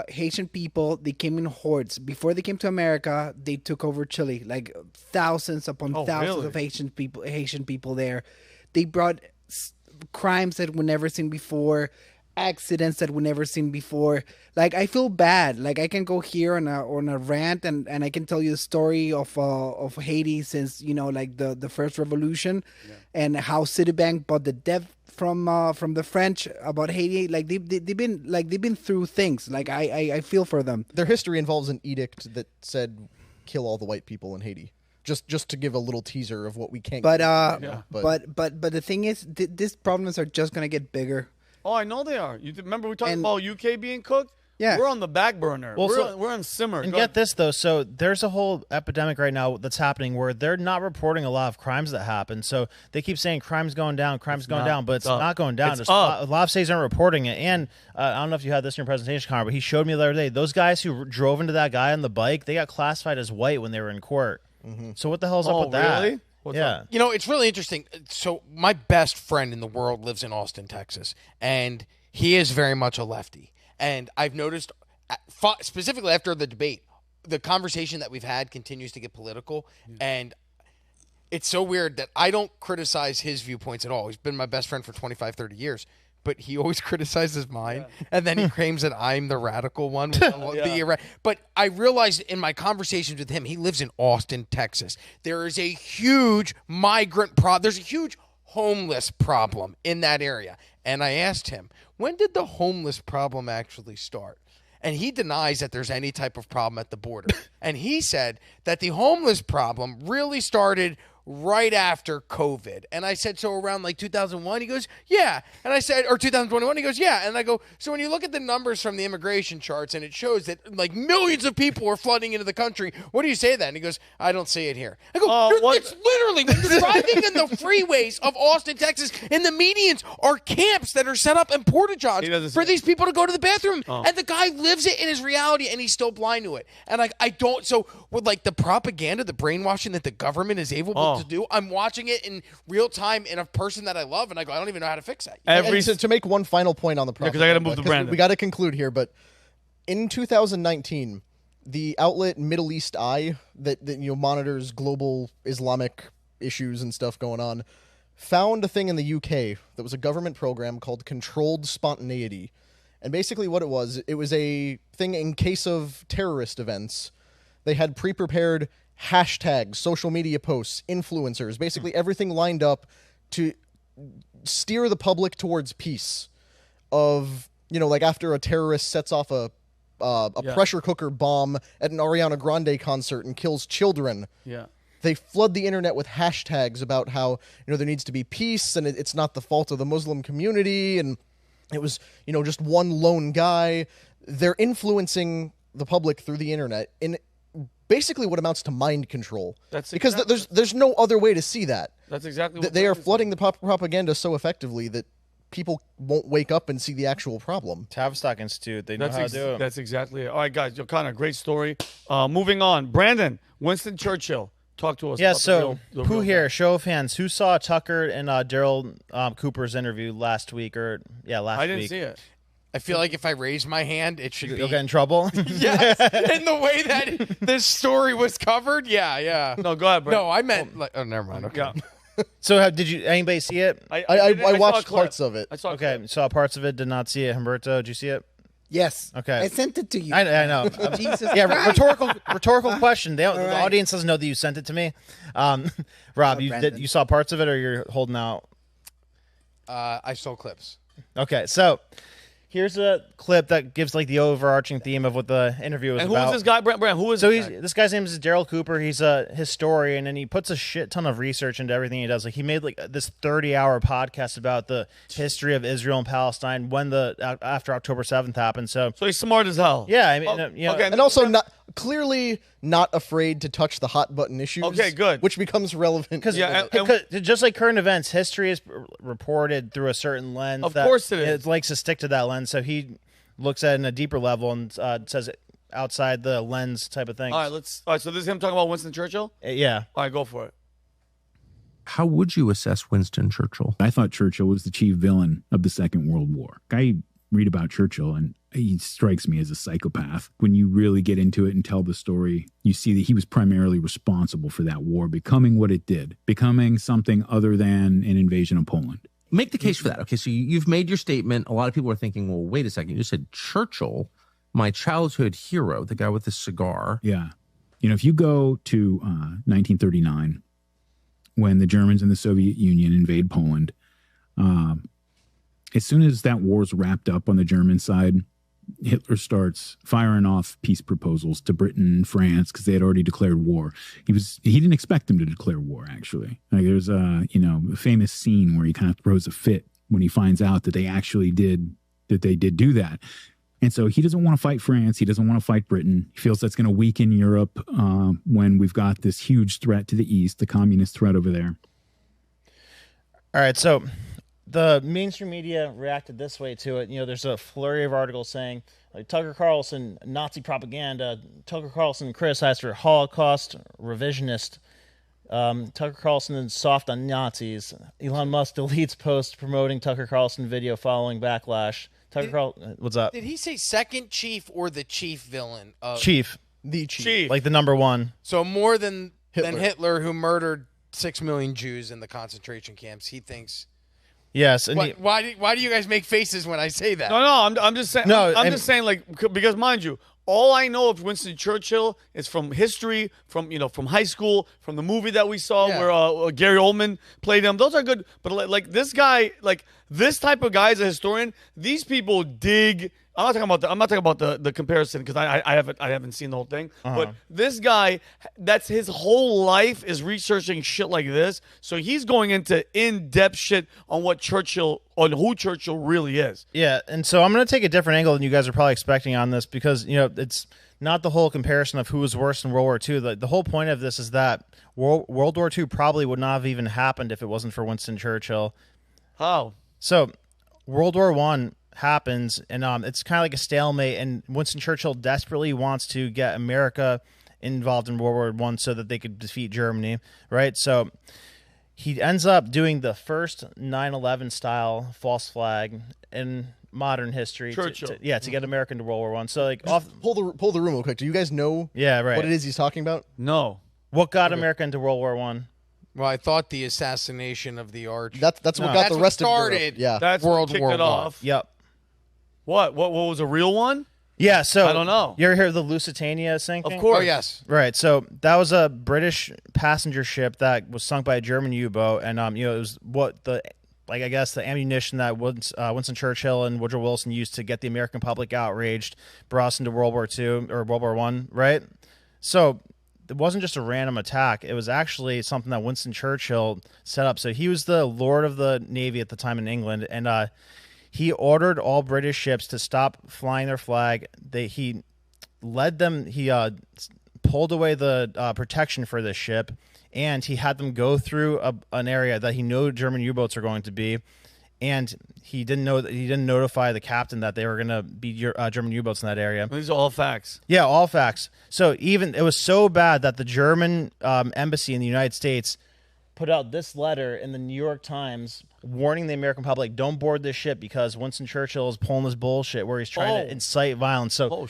Haitian people, they came in hordes. Before they came to America, they took over Chile, like thousands upon thousands of Haitian people there. They brought crimes that were never seen before, accidents that were never seen before. Like, I feel bad. Like, I can go here on a rant and I can tell you the story of Haiti since, like the first revolution, and how Citibank bought the debt from the French about Haiti. Like, they've been through things. Like, I feel for them. Their history involves an edict that said kill all the white people in Haiti. Just to give a little teaser of what we can't. But the thing is, these problems are just gonna get bigger. Oh, I know they are. You remember we talked about UK being cooked? Yeah. We're on the back burner. Well, We're on simmer. And Go get ahead. this, though. So there's a whole epidemic right now that's happening where they're not reporting a lot of crimes that happen. So they keep saying crime's going down, but it's not going down. It's A up. lot of states aren't reporting it. And I don't know if you had this in your presentation, Connor, but he showed me the other day, those guys who drove into that guy on the bike, they got classified as white when they were in court. So what the hell's up with that? Really? What's up? You know, it's really interesting. So my best friend in the world lives in Austin, Texas, and he is very much a lefty. And I've noticed, specifically after the debate, the conversation that we've had continues to get political. And it's so weird that I don't criticize his viewpoints at all. He's been my best friend for 25, 30 years. But he always criticizes mine, and then he claims that I'm the radical one. But I realized in my conversations with him, he lives in Austin, Texas. There is a huge migrant problem. There's a huge homeless problem in that area. And I asked him, when did the homeless problem actually start? And he denies that there's any type of problem at the border. And he said that the homeless problem really started right after COVID. And I said, so around like 2001? He goes, yeah. And I said, or 2021? He goes, yeah. And I go, so when you look at the numbers from the immigration charts and it shows that like millions of people are flooding into the country, what do you say then? And he goes, I don't see it here. I go, it's literally, when you're driving in the freeways of Austin, Texas, and the medians are camps that are set up in porta-johns for these people to go to the bathroom. And the guy lives it in his reality and he's still blind to it. And I don't, so with like the propaganda, the brainwashing that the government is able to do, I'm watching it in real time in a person that I love, and I go, I don't even know how to fix that. To make one final point on the propaganda, because I got to move to Brandon. We got to conclude here, but in 2019, the outlet Middle East Eye that monitors global Islamic issues and stuff going on found a thing in the UK that was a government program called Controlled Spontaneity. And basically what it was a thing in case of terrorist events. They had pre-prepared hashtags, social media posts, influencers, basically everything lined up to steer the public towards peace. Of, like after a terrorist sets off a pressure cooker bomb at an Ariana Grande concert and kills children. Yeah. They flood the internet with hashtags about how, there needs to be peace and it's not the fault of the Muslim community and it was, just one lone guy. They're influencing the public through the internet in basically what amounts to mind control. Because there's no other way to see that. That's exactly what they are flooding the propaganda so effectively that people won't wake up and see the actual problem. Tavistock Institute, they know how to do it. That's exactly it. All right, guys, Connor, great story. Moving on. Brandon, Winston Churchill. Talk to us. Yeah, about so the who real here, guy. show of hands, who saw Tucker and Daryl Cooper's interview last week? I didn't see it. I feel like if I raise my hand, it should You'll get in trouble? Yes, in the way that this story was covered, yeah. No, go ahead, Brandon. No, I meant, never mind, okay. Yeah. So did anybody see it? I watched parts of it. I saw saw parts of it, did not see it. Humberto, did you see it? Yes. Okay. I sent it to you. I know. Jesus yeah, Christ. rhetorical question. The right. audience doesn't know that you sent it to me. Rob, you saw parts of it, or you're holding out? I saw clips. Okay, so here's a clip that gives like the overarching theme of what the interview was and about. who is this guy, Brandon? Who is so this guy? This guy's name is Daryl Cooper. He's a historian, and he puts a shit ton of research into everything he does. Like he made like this 30-hour podcast about the history of Israel and Palestine when after October 7th happened. So he's smart as hell. Yeah, I mean, okay, and also clearly not afraid to touch the hot button issues. Okay, good. Which becomes relevant. Because just like current events, history is reported through a certain lens. Of course it is. It likes to stick to that lens. So he looks at it in a deeper level and says it outside the lens type of thing. All right, so this is him talking about Winston Churchill? Yeah. All right, go for it. How would you assess Winston Churchill? I thought Churchill was the chief villain of the Second World War. I read about Churchill, and he strikes me as a psychopath. When you really get into it and tell the story, you see that he was primarily responsible for that war becoming what it did, becoming something other than an invasion of Poland. Make the case for that. Okay, so you've made your statement. A lot of people are thinking, well, wait a second. You said Churchill, my childhood hero, the guy with the cigar. Yeah. If you go to 1939, when the Germans and the Soviet Union invade Poland, as soon as that war's wrapped up on the German side, Hitler starts firing off peace proposals to Britain and France because they had already declared war. He didn't expect them to declare war, actually. Like there's a famous scene where he kind of throws a fit when he finds out that they did do that. And so he doesn't want to fight France. He doesn't want to fight Britain. He feels that's going to weaken Europe when we've got this huge threat to the east, the communist threat over there. All right, so the mainstream media reacted this way to it. There's a flurry of articles saying, like, Tucker Carlson, Nazi propaganda. Tucker Carlson criticized for Holocaust revisionist. Tucker Carlson is soft on Nazis. Elon Musk deletes post promoting Tucker Carlson video following backlash. What's up? Did he say second chief or the chief villain? Chief. The chief. Like the number one. So more than Hitler, who murdered 6 million Jews in the concentration camps. He thinks. Yes. And why do you guys make faces when I say that? No, I'm just saying. No, I'm just saying, like, because mind you, all I know of Winston Churchill is from history, from high school, from the movie that we saw where Gary Oldman played him. Those are good, but like this guy, like this type of guy is a historian. These people dig. I'm not talking about the comparison because I haven't seen the whole thing. But this guy, that's his whole life is researching shit like this. So he's going into in-depth shit on who Churchill really is. Yeah, and so I'm going to take a different angle than you guys are probably expecting on this because it's not the whole comparison of who was worse in World War II. The whole point of this is that World War II probably would not have even happened if it wasn't for Winston Churchill. How? So World War I happens, and it's kind of like a stalemate, and Winston Churchill desperately wants to get America involved in World War I so that they could defeat Germany, right? So he ends up doing the first 9/11 style false flag in modern history to get America into World War I. So like pull the room real quick. Do you guys know what it is he's talking about? No. What got America into World War I? Well, I thought the assassination of the arch. That's what got the rest of Europe. Yeah. That's World what kicked War it off. Yep. What was a real one? Yeah, so I don't know. You ever hear of the Lusitania sinking? Of course. Oh, yes. Right, so that was a British passenger ship that was sunk by a German U-boat, and it was I guess the ammunition that Winston Churchill and Woodrow Wilson used to get the American public outraged, brought us into World War II or World War I, right? So it wasn't just a random attack. It was actually something that Winston Churchill set up. So he was the Lord of the Navy at the time in England, and he ordered all British ships to stop flying their flag. He led them. He pulled away the protection for this ship, and he had them go through an area that he knew German U-boats are going to be, and he didn't notify the captain that they were going to be German U-boats in that area. These are all facts. Yeah, all facts. So it was so bad that the German embassy in the United States put out this letter in the New York Times warning the American public, don't board this ship because Winston Churchill is pulling this bullshit where he's trying to incite violence. So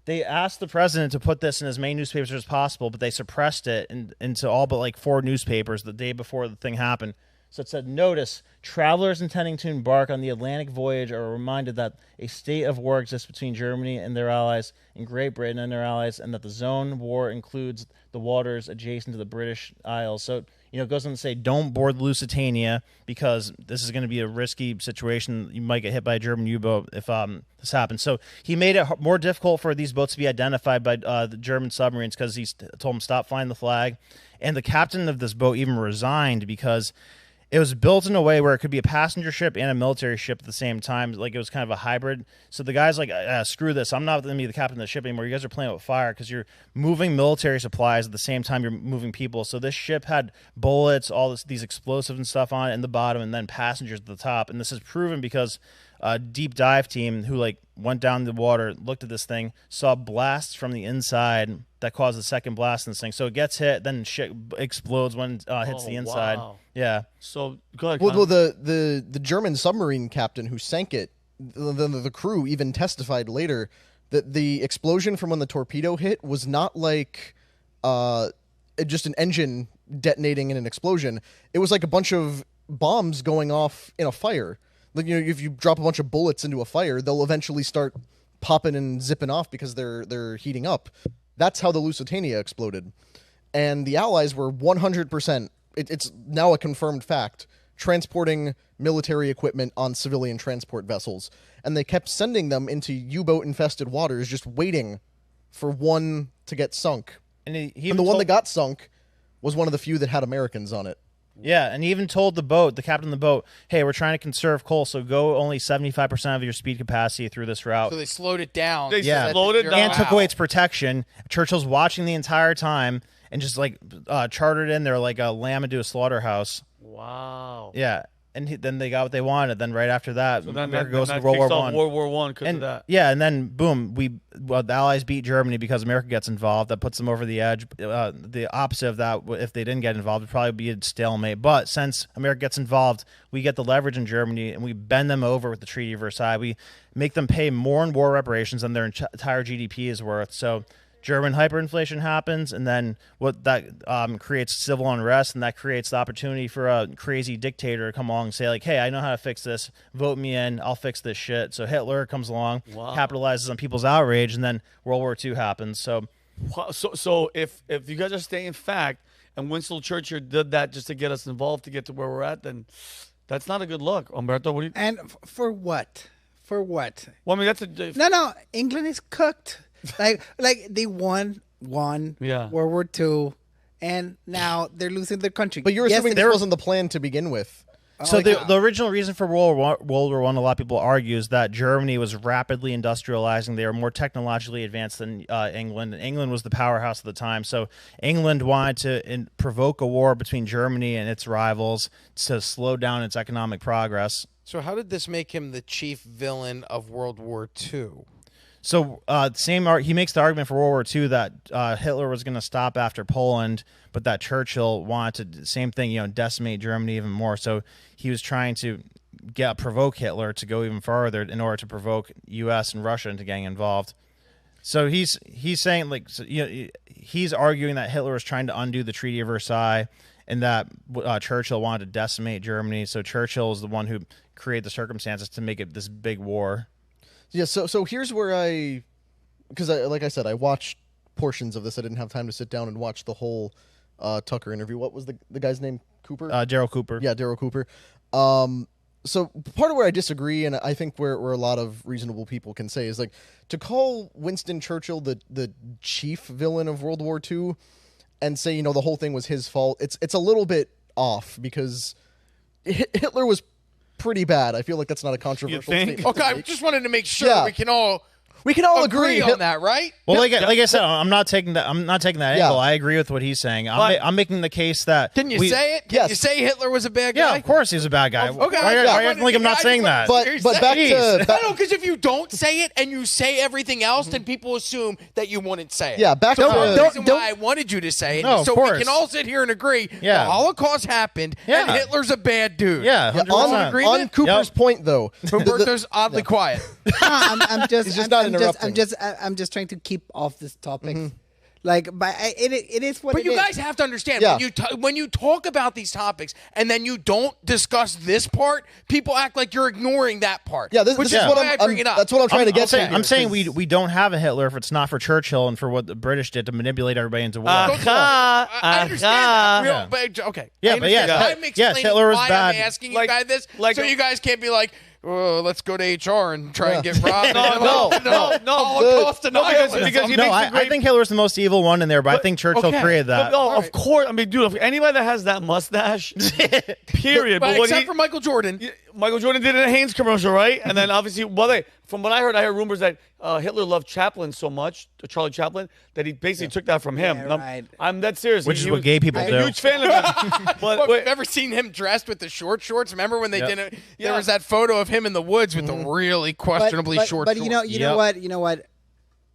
they asked the president to put this in as many newspapers as possible, but they suppressed it into all but like 4 newspapers the day before the thing happened. So it said, notice, travelers intending to embark on the Atlantic voyage are reminded that a state of war exists between Germany and their allies and Great Britain and their allies, and that the zone war includes the waters adjacent to the British Isles. So, it goes on to say, don't board the Lusitania because this is going to be a risky situation. You might get hit by a German U-boat if this happens. So he made it more difficult for these boats to be identified by the German submarines because he told them stop flying the flag. And the captain of this boat even resigned because it was built in a way where it could be a passenger ship and a military ship at the same time. Like it was kind of a hybrid. So the guy's like, screw this. I'm not going to be the captain of the ship anymore. You guys are playing with fire because you're moving military supplies at the same time you're moving people. So this ship had bullets, all these explosives and stuff on it in the bottom, and then passengers at the top. And this is proven because a deep dive team who went down the water, looked at this thing, saw blasts from the inside that caused the second blast in this thing. So it gets hit, then shit explodes when it hits the inside. Wow. Yeah. So go ahead. Well, the German submarine captain who sank it, the crew even testified later that the explosion from when the torpedo hit was not like just an engine detonating in an explosion. It was like a bunch of bombs going off in a fire. Like, if you drop a bunch of bullets into a fire, they'll eventually start popping and zipping off because they're heating up. That's how the Lusitania exploded. And the Allies were 100%, it's now a confirmed fact, transporting military equipment on civilian transport vessels. And they kept sending them into U-boat-infested waters, just waiting for one to get sunk. And the one that got sunk was one of the few that had Americans on it. Yeah, and he even told the captain of the boat, hey, we're trying to conserve coal, so go only 75% of your speed capacity through this route. So they slowed it down. They slowed it down. And took away its protection. Churchill's watching the entire time and just like chartered in there like a lamb into a slaughterhouse. Wow. Yeah. And then they got what they wanted. Then right after that, So then America that goes into kicks World War off One. World War One because of that. Yeah, and then boom, the Allies beat Germany because America gets involved. That puts them over the edge. The opposite of that, if they didn't get involved, would probably be a stalemate. But since America gets involved, we get the leverage in Germany, and we bend them over with the Treaty of Versailles. We make them pay more in war reparations than their entire GDP is worth. So German hyperinflation happens, and then what that creates civil unrest, and that creates the opportunity for a crazy dictator to come along and say, like, hey, I know how to fix this. Vote me in. I'll fix this shit. So Hitler comes along, capitalizes on people's outrage, and then World War II happens. So if you guys are staying fact, and Winston Churchill did that just to get us involved to get to where we're at, then that's not a good look. Humberto, what do you... And for what? For what? Well, I mean, that's a... No, England is cooked. like they won World War II, and now they're losing their country. But you're assuming there wasn't the plan to begin with. So the original reason for World War I, a lot of people argue, is that Germany was rapidly industrializing. They were more technologically advanced than England. England was the powerhouse at the time. So England wanted to provoke a war between Germany and its rivals to slow down its economic progress. So how did this make him the chief villain of World War II? So he makes the argument for World War II that Hitler was going to stop after Poland, but that Churchill wanted to, same thing, decimate Germany even more. So he was trying to provoke Hitler to go even farther in order to provoke U.S. and Russia into getting involved. So he's saying, like, he's arguing that Hitler was trying to undo the Treaty of Versailles, and that Churchill wanted to decimate Germany. So Churchill is the one who created the circumstances to make it this big war. Yeah, so here's where because like I said, I watched portions of this. I didn't have time to sit down and watch the whole Tucker interview. What was the guy's name? Cooper? Daryl Cooper. Yeah, Daryl Cooper. So part of where I disagree, and I think where a lot of reasonable people can say, is like to call Winston Churchill the chief villain of World War II and say, the whole thing was his fault. It's a little bit off, because Hitler was pretty bad. I feel like that's not a controversial statement. Okay, I just wanted to make sure we can all agree on that, right? Well, like I said, I'm not taking that angle. I agree with what he's saying. I'm making the case that Can you say it? Can you say Hitler was a bad guy? Yeah, of course he's a bad guy. Okay. Why are you acting like I'm not saying that? But back to no, because if you don't say it and you say everything else, then people assume that you wouldn't say it. Yeah, back to the reason why I wanted you to say it, No, so of we course. can all sit here and agree. Yeah. The Holocaust happened, and Hitler's a bad dude. Yeah, 100%. on Cooper's point, though, Humberto's oddly quiet. I'm just He's just not interrupting. I'm just trying to keep off this topic. Like, but it is what But it you is. guys have to understand, when you talk about these topics and then you don't discuss this part, people act like you're ignoring that part. Yeah, this which is is what why I bring it up. That's what I'm trying to get to. I'm saying we don't have a Hitler if it's not for Churchill and for what the British did to manipulate everybody into war. I understand that. But, okay. Yeah, I but yes, I'm explaining Hitler was why bad. I'm asking you guys this, so you guys can't be like, oh, let's go to HR and try and get robbed. No. Holocaust denial. Because he No, makes I the great... think Hitler's the most evil one in there, but I think Churchill created that. No, of course. I mean, dude, if anybody that has that mustache, period. But what except for Michael Jordan. Michael Jordan did it in a Hanes commercial, right? And then obviously, from what I heard rumors that Hitler loved Chaplin so much, Charlie Chaplin, that he basically took that from him. Yeah, right. I'm that serious. Which is what gay people do. I'm a huge fan of him. But have you ever seen him dressed with the short shorts? Remember when they did it? There was that photo of him in the woods with the really questionably short But shorts. you know what?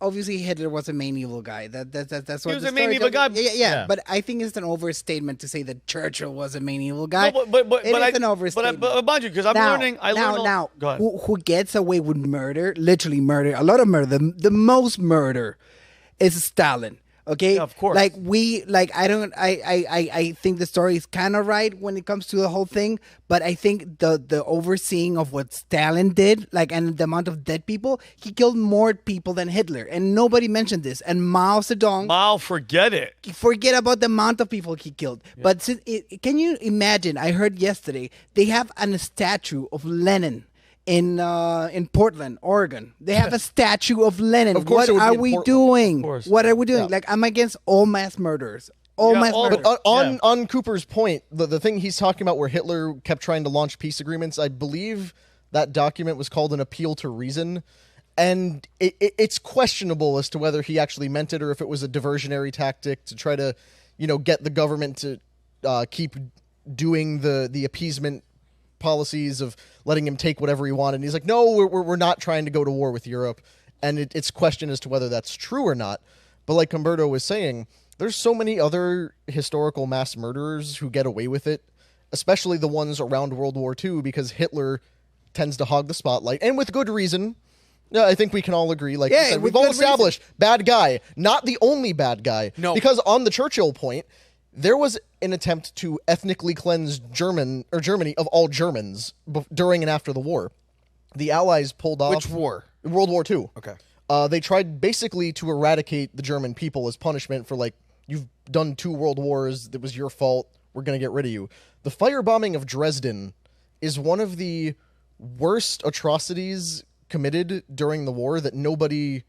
Obviously, Hitler was a main evil guy. That's what He was the a main story evil tells. guy. Yeah, but I think it's an overstatement to say that Churchill was a main evil guy. No, but it's an overstatement. But mind you, because I'm learning. Now, Go ahead. who gets away with murder? Literally murder. A lot of murder. The most murder is Stalin. Okay, Yeah, of course. I think the story is kind of right when it comes to the whole thing, but I think the overseeing of what Stalin did, and the amount of dead people, he killed more people than Hitler, and nobody mentioned this. And Mao Zedong, forget it. forget about the amount of people he killed. Yeah. But can you imagine? I heard yesterday they have a statue of Lenin in Portland, Oregon. They have a statue of Lenin. Of course, what are we doing? Of course. What are we doing? I'm against all mass murders. All mass But murder. on Cooper's point, the thing he's talking about where Hitler kept trying to launch peace agreements, I believe that document was called an appeal to reason. And it's questionable as to whether he actually meant it or if it was a diversionary tactic to try to, get the government to keep doing the appeasement policies of letting him take whatever he wanted. And he's like, no, we're not trying to go to war with Europe. And it's questioned as to whether that's true or not. But like Humberto was saying, there's so many other historical mass murderers who get away with it, especially the ones around World War II, because Hitler tends to hog the spotlight, and with good reason. Yeah, I think we can all agree. Like you said, we've all established bad guy, not the only bad guy. No, because on the Churchill point, there was an attempt to ethnically cleanse Germany of all Germans during and after the war. The Allies pulled off. Which war? World War II. Okay. They tried basically to eradicate the German people as punishment for you've done 2 world wars. It was your fault. We're gonna get rid of you. The firebombing of Dresden is one of the worst atrocities committed during the war that nobody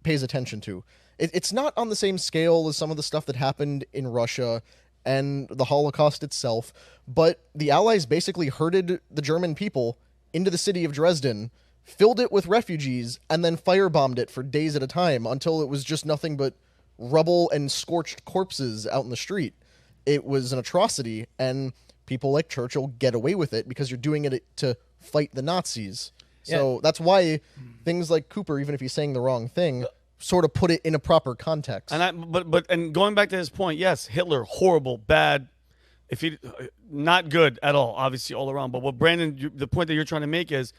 pays attention to. It's not on the same scale as some of the stuff that happened in Russia and the Holocaust itself, but the Allies basically herded the German people into the city of Dresden, filled it with refugees, and then firebombed it for days at a time until it was just nothing but rubble and scorched corpses out in the street. It was an atrocity, and people like Churchill get away with it because you're doing it to fight the Nazis. So that's why things like Cooper, even if he's saying the wrong thing, sort of put it in a proper context. And going back to his point, yes, Hitler, horrible, bad, if he not good at all, obviously all around. But what Brandon, the point that you're trying to make is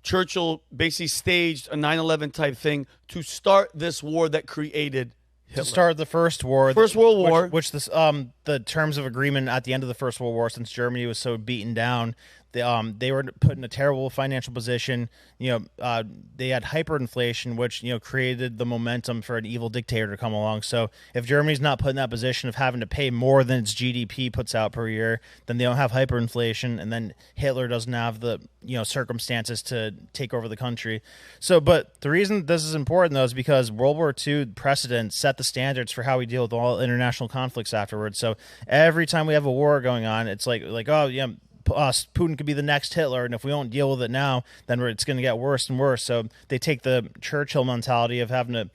Churchill basically staged a 9/11 type thing to start this war that created Hitler. To start the First War, First World War, which the terms of agreement at the end of the First World War, since Germany was so beaten down, they were put in a terrible financial position. They had hyperinflation, which created the momentum for an evil dictator to come along. So if Germany's not put in that position of having to pay more than its GDP puts out per year, then they don't have hyperinflation, and then Hitler doesn't have the circumstances to take over the country. So, but the reason this is important though is because World War II precedent set the standards for how we deal with all international conflicts afterwards. So every time we have a war going on, it's like oh yeah, Putin could be the next Hitler, and if we don't deal with it now, then it's going to get worse and worse. So they take the Churchill mentality of having to,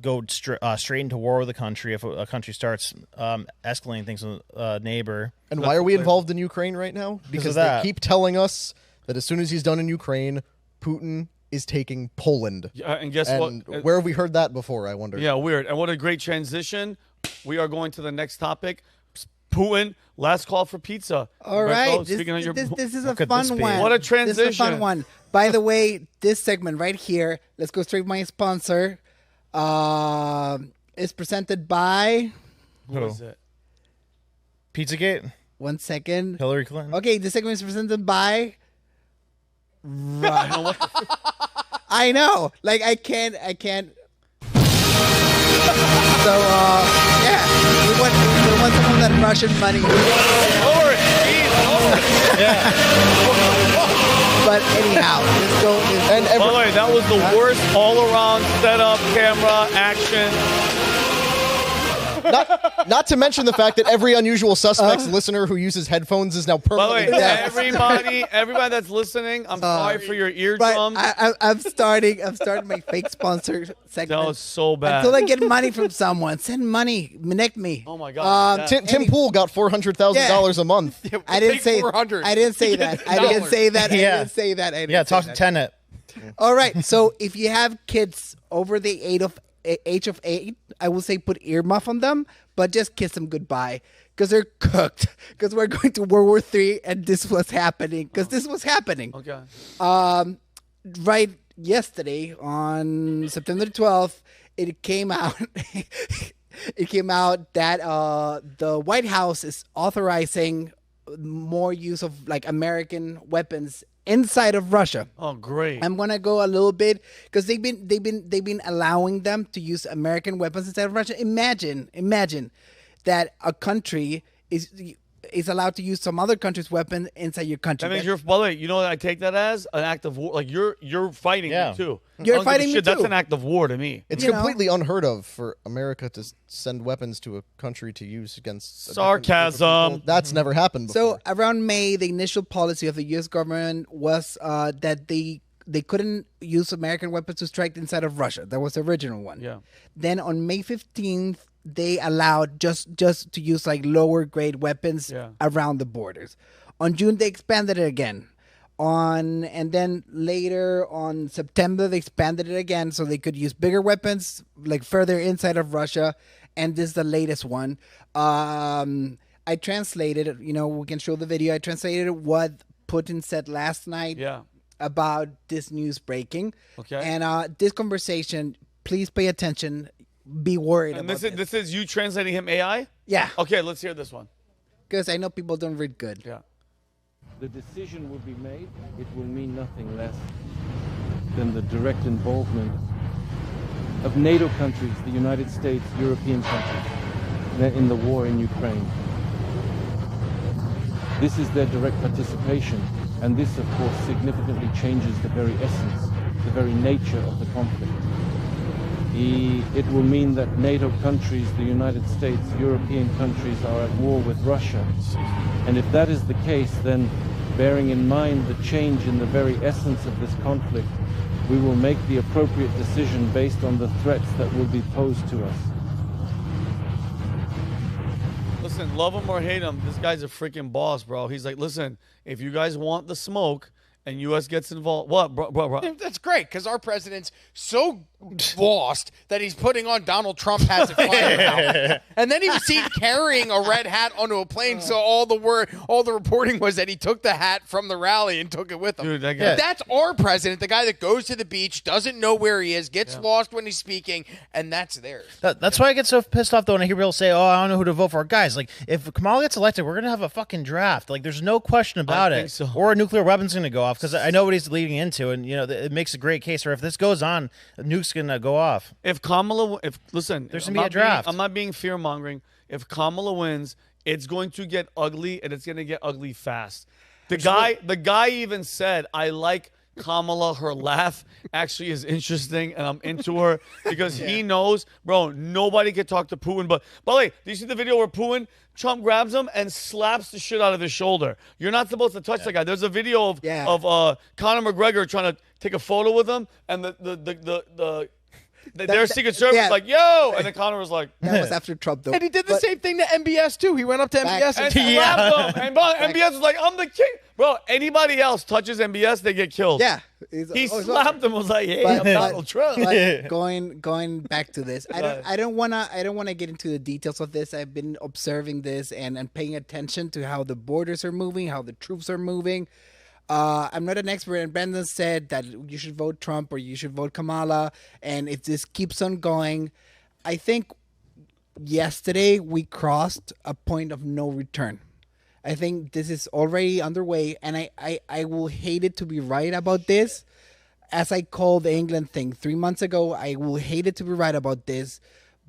go straight into war with a country if a country starts escalating things with a neighbor. And why are we involved in Ukraine right now? Because they keep telling us that as soon as he's done in Ukraine, Putin is taking Poland. And guess what? Where have we heard that before, I wonder? Yeah, weird. And what a great transition. We are going to the next topic. Putin, last call for pizza. All right. This is a fun one. What a transition. This is a fun one. By the way, this segment right here, let's go straight to my sponsor, is presented by... Who is it? Pizzagate? 1 second. Hillary Clinton? Okay, this segment is presented by... I know. I can't... So, yeah, we want some of that Russian money. Yeah. But anyhow, let's go. And by the way, that was the worst all-around setup, camera, action. Not to mention the fact that every Unusual Suspects listener who uses headphones is now permanently deaf. Everybody that's listening, I'm sorry for your eardrum. I'm starting my fake sponsor segment. That was so bad. Until I get money from someone, send money, connect me. Oh my God. Tim Pool got $400,000 a month. I didn't say that. I didn't say that. Yeah, talk to Tenet. All right. So if you have kids over the age of 8, I will say put earmuff on them, but just kiss them goodbye because they're cooked. Because we're going to World War III, and this was happening. Okay. Right yesterday on September 12th, it came out. It came out that the White House is authorizing more use of American weapons inside of Russia. Oh, great! I'm gonna go a little bit because they've been allowing them to use American weapons inside of Russia. Imagine that a country is allowed to use some other country's weapon inside your country. That means you're. By the way, you know what I take that as? An act of war. Like you're fighting me too. You're fighting me too. That's an act of war to me. It's completely unheard of for America to send weapons to a country to use against sarcasm. That's never happened before. So around May, the initial policy of the U.S. government was that they couldn't use American weapons to strike inside of Russia. That was the original one. Yeah. Then on May 15th, they allowed just to use like lower grade weapons around the borders. On June, they expanded it again. And then later on September, they expanded it again so they could use bigger weapons like further inside of Russia. And this is the latest one. I translated, we can show the video. I translated what Putin said last night about this news breaking. Okay. And this conversation, please pay attention. Be worried about this. This is you translating him AI? Yeah. Okay, let's hear this one. Because I know people don't read good. Yeah. The decision will be made. It will mean nothing less than the direct involvement of NATO countries, the United States, European countries, in the war in Ukraine. This is their direct participation, and this, of course, significantly changes the very essence, the very nature of the conflict. It will mean that NATO countries, the United States, European countries are at war with Russia. And if that is the case, then bearing in mind the change in the very essence of this conflict, we will make the appropriate decision based on the threats that will be posed to us. Listen, love him or hate him, this guy's a freaking boss, bro. He's like, listen, if you guys want the smoke and U.S. gets involved, what, bro? That's great, because our president's so lost that he's putting on Donald Trump hats at Firehouse. And then he was seen carrying a red hat onto a plane, so all the reporting was that he took the hat from the rally and took it with him. Dude, that guy. That's our president, the guy that goes to the beach, doesn't know where he is, gets lost when he's speaking, and that's theirs. That's why I get so pissed off, though, when I hear people say, I don't know who to vote for. Guys, like, if Kamala gets elected, we're going to have a fucking draft. Like, there's no question about it. So. Or a nuclear weapon's going to go off, because I know what he's leading into, and, it makes a great case. Or if this goes on, a nuke's going to go off. Listen, there's going to be a draft. I'm not being fear-mongering. If Kamala wins, it's going to get ugly, and it's going to get ugly fast. The guy even said, I like Kamala, her laugh actually is interesting, and I'm into her because he knows, bro, nobody can talk to Putin. But by the way, do you see the video where Trump grabs him and slaps the shit out of his shoulder? You're not supposed to touch that guy. There's a video of Conor McGregor trying to take a photo with him, and their Secret Service was like, yo! And then Conor was like... That was after Trump, though. And he did the same thing to MBS, too. He went up to MBS and slapped him. And MBS was like, I'm the king. Bro, anybody else touches MBS, they get killed. Yeah. He slapped him and was like, hey, I'm Donald Trump. But going back to this, I don't wanna get into the details of this. I've been observing this and paying attention to how the borders are moving, how the troops are moving. I'm not an expert, and Brandon said that you should vote Trump or you should vote Kamala, and if this keeps on going, I think yesterday we crossed a point of no return. I think this is already underway, and I will hate it to be right about this. As I called the England thing 3 months ago, I will hate it to be right about this.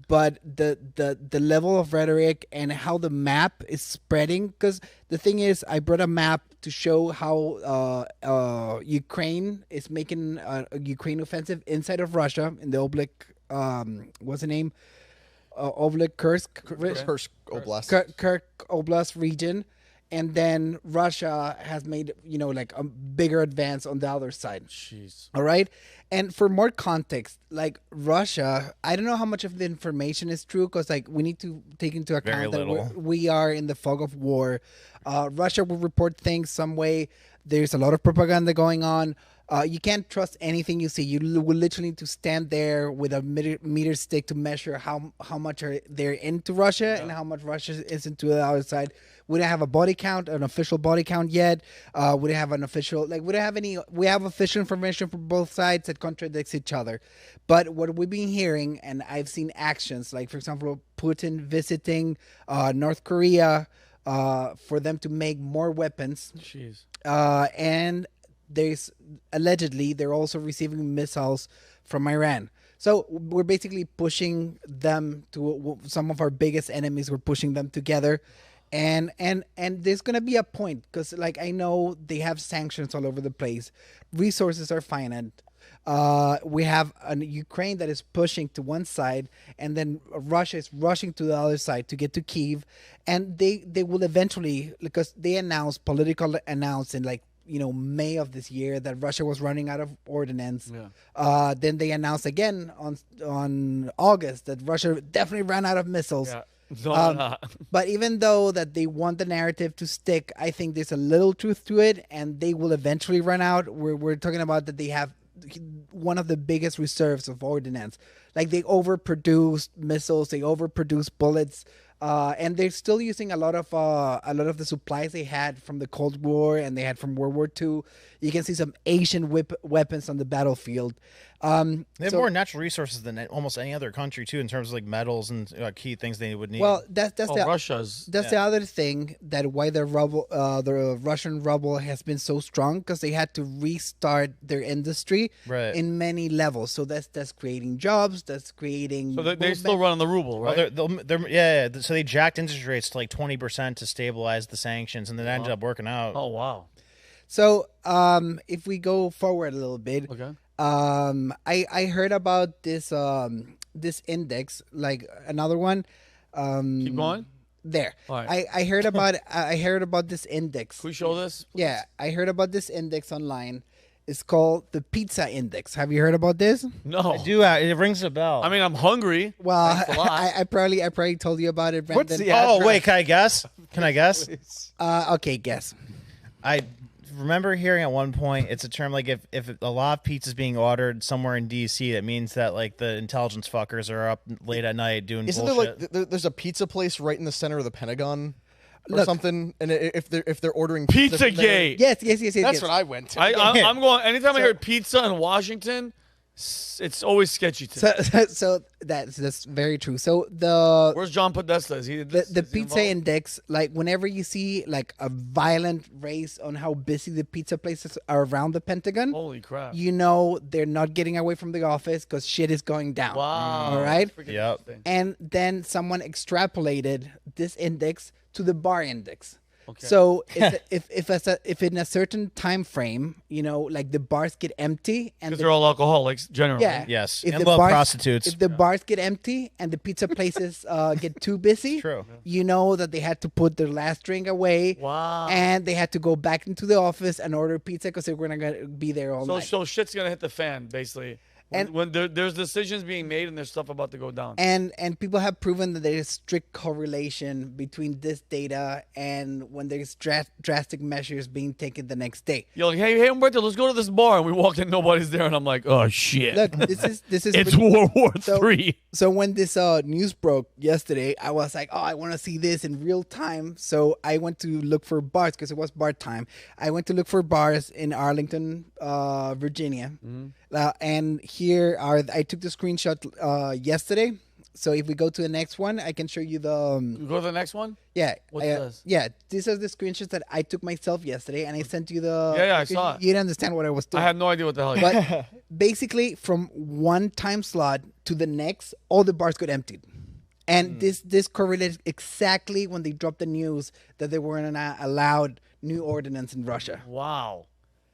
But the level of rhetoric and how the map is spreading, because the thing is, I brought a map to show how Ukraine is making a Ukraine offensive inside of Russia in the Oblast, what's the name? Kursk Oblast. Kursk Oblast region. And then Russia has made, like a bigger advance on the other side. Jeez. All right. And for more context, like Russia, I don't know how much of the information is true because like we need to take into account that we are in the fog of war. Russia will report things some way. There's a lot of propaganda going on. You can't trust anything you see. You will literally need to stand there with a meter stick to measure how much they're into Russia and how much Russia is into the other side. We don't have a body count, an official body count yet. We don't have an official, we don't have any, we have official information from both sides that contradicts each other. But what we've been hearing, and I've seen actions, like for example, Putin visiting North Korea for them to make more weapons. Jeez. And there's allegedly they're also receiving missiles from Iran. So we're basically pushing them to some of our biggest enemies. We're pushing them together. And there's gonna be a point because, like, I know they have sanctions all over the place. Resources are finite. We have Ukraine that is pushing to one side, and then Russia is rushing to the other side to get to Kyiv, and they will eventually, because they announced in like May of this year that Russia was running out of ordnance. Yeah. Then they announced again on August that Russia definitely ran out of missiles. Yeah. But even though that they want the narrative to stick, I think there's a little truth to it, and they will eventually run out. We're talking about that they have one of the biggest reserves of ordnance. Like, they overproduced missiles, they overproduced bullets, and they're still using a lot of the supplies they had from the Cold War and they had from World War II. You can see some Asian weapons on the battlefield. They have more natural resources than almost any other country too, in terms of like metals and key things they would need. Well, that's Russia's. That's the other thing, that why the Russian ruble has been so strong, because they had to restart their industry in many levels. So that's creating jobs. That's creating. So they still run on the ruble, right? Yeah. So they jacked interest rates to like 20% to stabilize the sanctions, and then ended up working out. Oh wow. So if we go forward a little bit, okay. I heard about this this index, like another one. Keep going. There. All right. I heard about this index. Can we show this, please? Yeah, I heard about this index online. It's called the Pizza Index. Have you heard about this? No. I do. It rings a bell. I mean, I'm hungry. Well, I probably told you about it, Brendan. What's the address? Oh, wait, can I guess? Okay, guess. I remember hearing at one point, it's a term like if a lot of pizza is being ordered somewhere in D.C., that means that like the intelligence fuckers are up late at night doing Isn't bullshit. there like there's a pizza place right in the center of the Pentagon? Or something, and if they're ordering Pizza Gate. Yes. That's what I went to. I'm going. Anytime I hear pizza in Washington, it's always sketchy to me. So that's very true. So where's John Podesta? Is he the Pizza Index? Like, whenever you see like a violent race on how busy the pizza places are around the Pentagon, holy crap! You know they're not getting away from the office because shit is going down. Wow! All right. Yep. And then someone extrapolated this index to the bar index. Okay. So if in a certain time frame, like the bars get empty and because they're all alcoholics generally. Yeah. Yes. If And the love bars, prostitutes. If the bars get empty and the pizza places get too busy, True. You know that they had to put their last drink away. Wow. And they had to go back into the office and order pizza because they were gonna be there all night. So shit's gonna hit the fan basically. When there's decisions being made and there's stuff about to go down. And people have proven that there is strict correlation between this data and when there's drastic measures being taken the next day. You're like, hey Humberto, let's go to this bar, and we walk in, nobody's there, and I'm like, oh shit. Look, this is it's World War III. So when this news broke yesterday, I was like, oh, I want to see this in real time. So I went to look for bars because it was bar time. I went to look for bars in Arlington, Virginia. Mm-hmm. And here I took the screenshot yesterday. So if we go to the next one, I can show you the. You go to the next one? Yeah. What's this? Yeah, these are the screenshots that I took myself yesterday, and I sent you the. Yeah, I saw it. You didn't understand what I was doing. I had no idea what the hell. But basically, from one time slot to the next, all the bars got emptied. And this correlated exactly when they dropped the news that they weren't allowed new ordinance in Russia. Wow.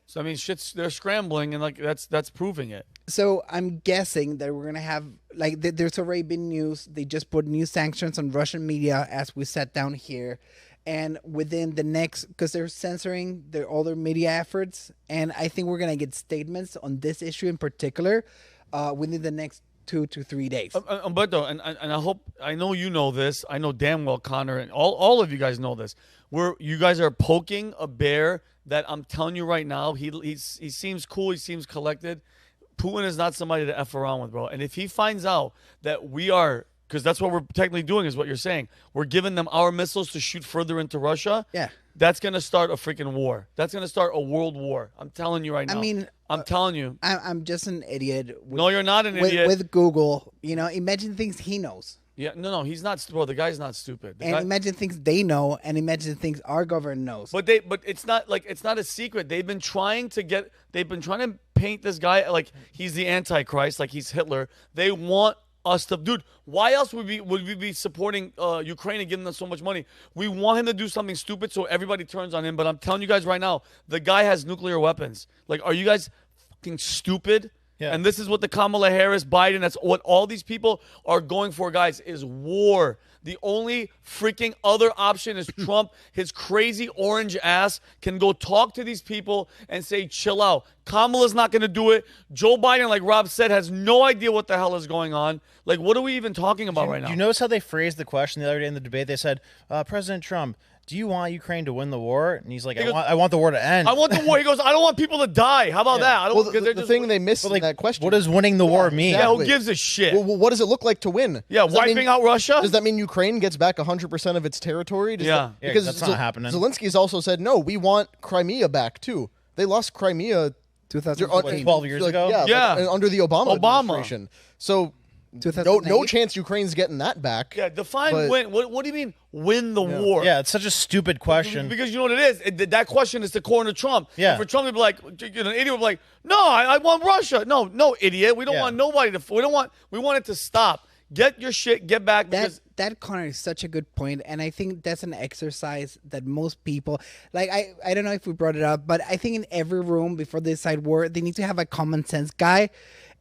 So I mean, they're scrambling, and like that's proving it. So I'm guessing that we're gonna have there's already been news. They just put new sanctions on Russian media as we sat down here, and within the next, because they're censoring all their media efforts, and I think we're gonna get statements on this issue in particular within the next 2 to 3 days. Humberto, and I know you know this. I know damn well Connor and all of you guys know this. You guys are poking a bear that I'm telling you right now. He seems cool. He seems collected. Putin is not somebody to F around with, bro. And if he finds out that we are, because that's what we're technically doing, is what you're saying. We're giving them our missiles to shoot further into Russia. Yeah. That's going to start a freaking war. That's going to start a world war. I'm telling you right now. I mean, I'm telling you. I'm just an idiot. No, you're not an idiot. With Google, imagine things he knows. Yeah, no, he's not. Bro, the guy's not stupid. Imagine things they know, and imagine things our government knows. But it's not a secret. They've been trying to paint this guy like he's the Antichrist, like he's Hitler. They want us to, dude. Why else would we be supporting Ukraine and giving them so much money? We want him to do something stupid so everybody turns on him. But I'm telling you guys right now, the guy has nuclear weapons. Like, are you guys fucking stupid? Yeah. And this is what the Kamala Harris, Biden, that's what all these people are going for, guys, is war. The only freaking other option is Trump. His crazy orange ass can go talk to these people and say, chill out. Kamala's not going to do it. Joe Biden, like Rob said, has no idea what the hell is going on. Like, what are we even talking about right now? Do you notice how they phrased the question the other day in the debate? They said, President Trump, do you want Ukraine to win the war? And he's like, I want the war to end. I want the war. He goes, I don't want people to die. How about that? I don't, well, the thing they missed in that question. What does winning the war mean? Exactly. Yeah, who gives a shit? Well, what does it look like to win? Yeah, wiping out Russia? Does that mean Ukraine gets back 100% of its territory? Because that's not happening. Zelensky's also said, no, we want Crimea back, too. They lost Crimea 12 years ago? Yeah. Like, under the Obama administration. So no chance Ukraine's getting that back. Yeah, define win. What do you mean win the war? Yeah, it's such a stupid question. Because you know what it is? That question is to corner Trump. Yeah. And for Trump to be like, an idiot would be like, no, I want Russia. No, idiot. We don't want nobody to. We want it to stop. Get your shit. Get back. That Connor is such a good point, and I think that's an exercise that most people like. I don't know if we brought it up, but I think in every room before they decide war, they need to have a common sense guy.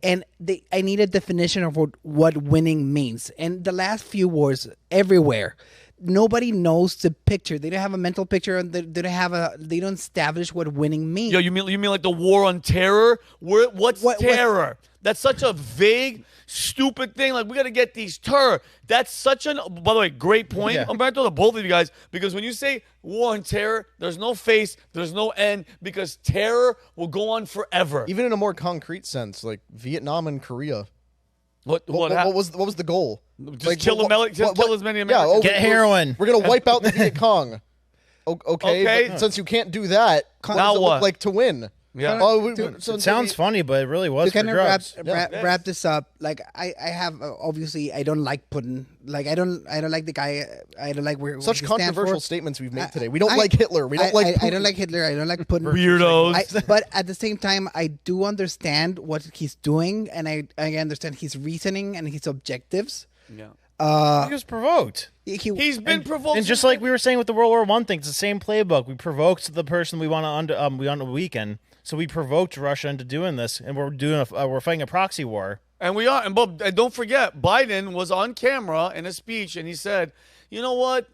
And I need a definition of what winning means. And the last few wars, everywhere, nobody knows the picture. They don't have a mental picture, and they don't establish what winning means. Yo, you mean like the war on terror? What's terror? That's such a vague, stupid thing. Like, we got to get these terror. That's such an, by the way, great point, Humberto, to both of you guys, because when you say war on terror, there's no face, there's no end, because terror will go on forever. Even in a more concrete sense, like Vietnam and Korea. What was the goal? Just like, kill as many Americans. Yeah, get heroin. We're going to wipe out the Viet Cong. Okay. But since you can't do that, what does it look like to win? Yeah. It sounds funny, but it really was for drugs. Wrap this up. Like I have obviously I don't like Putin. Like I don't like the guy. I don't like where such controversial statements we've made today. We don't like Hitler. We don't like Putin. I don't like Hitler. I don't like Putin. Weirdos. But at the same time, I do understand what he's doing, and I understand his reasoning and his objectives. Yeah. He was provoked. He's been provoked. And just like we were saying with the World War I thing, it's the same playbook. We provoked the person we want to weaken. So we provoked Russia into doing this, and we're fighting a proxy war. And we are. And don't forget, Biden was on camera in a speech, and he said, "You know what?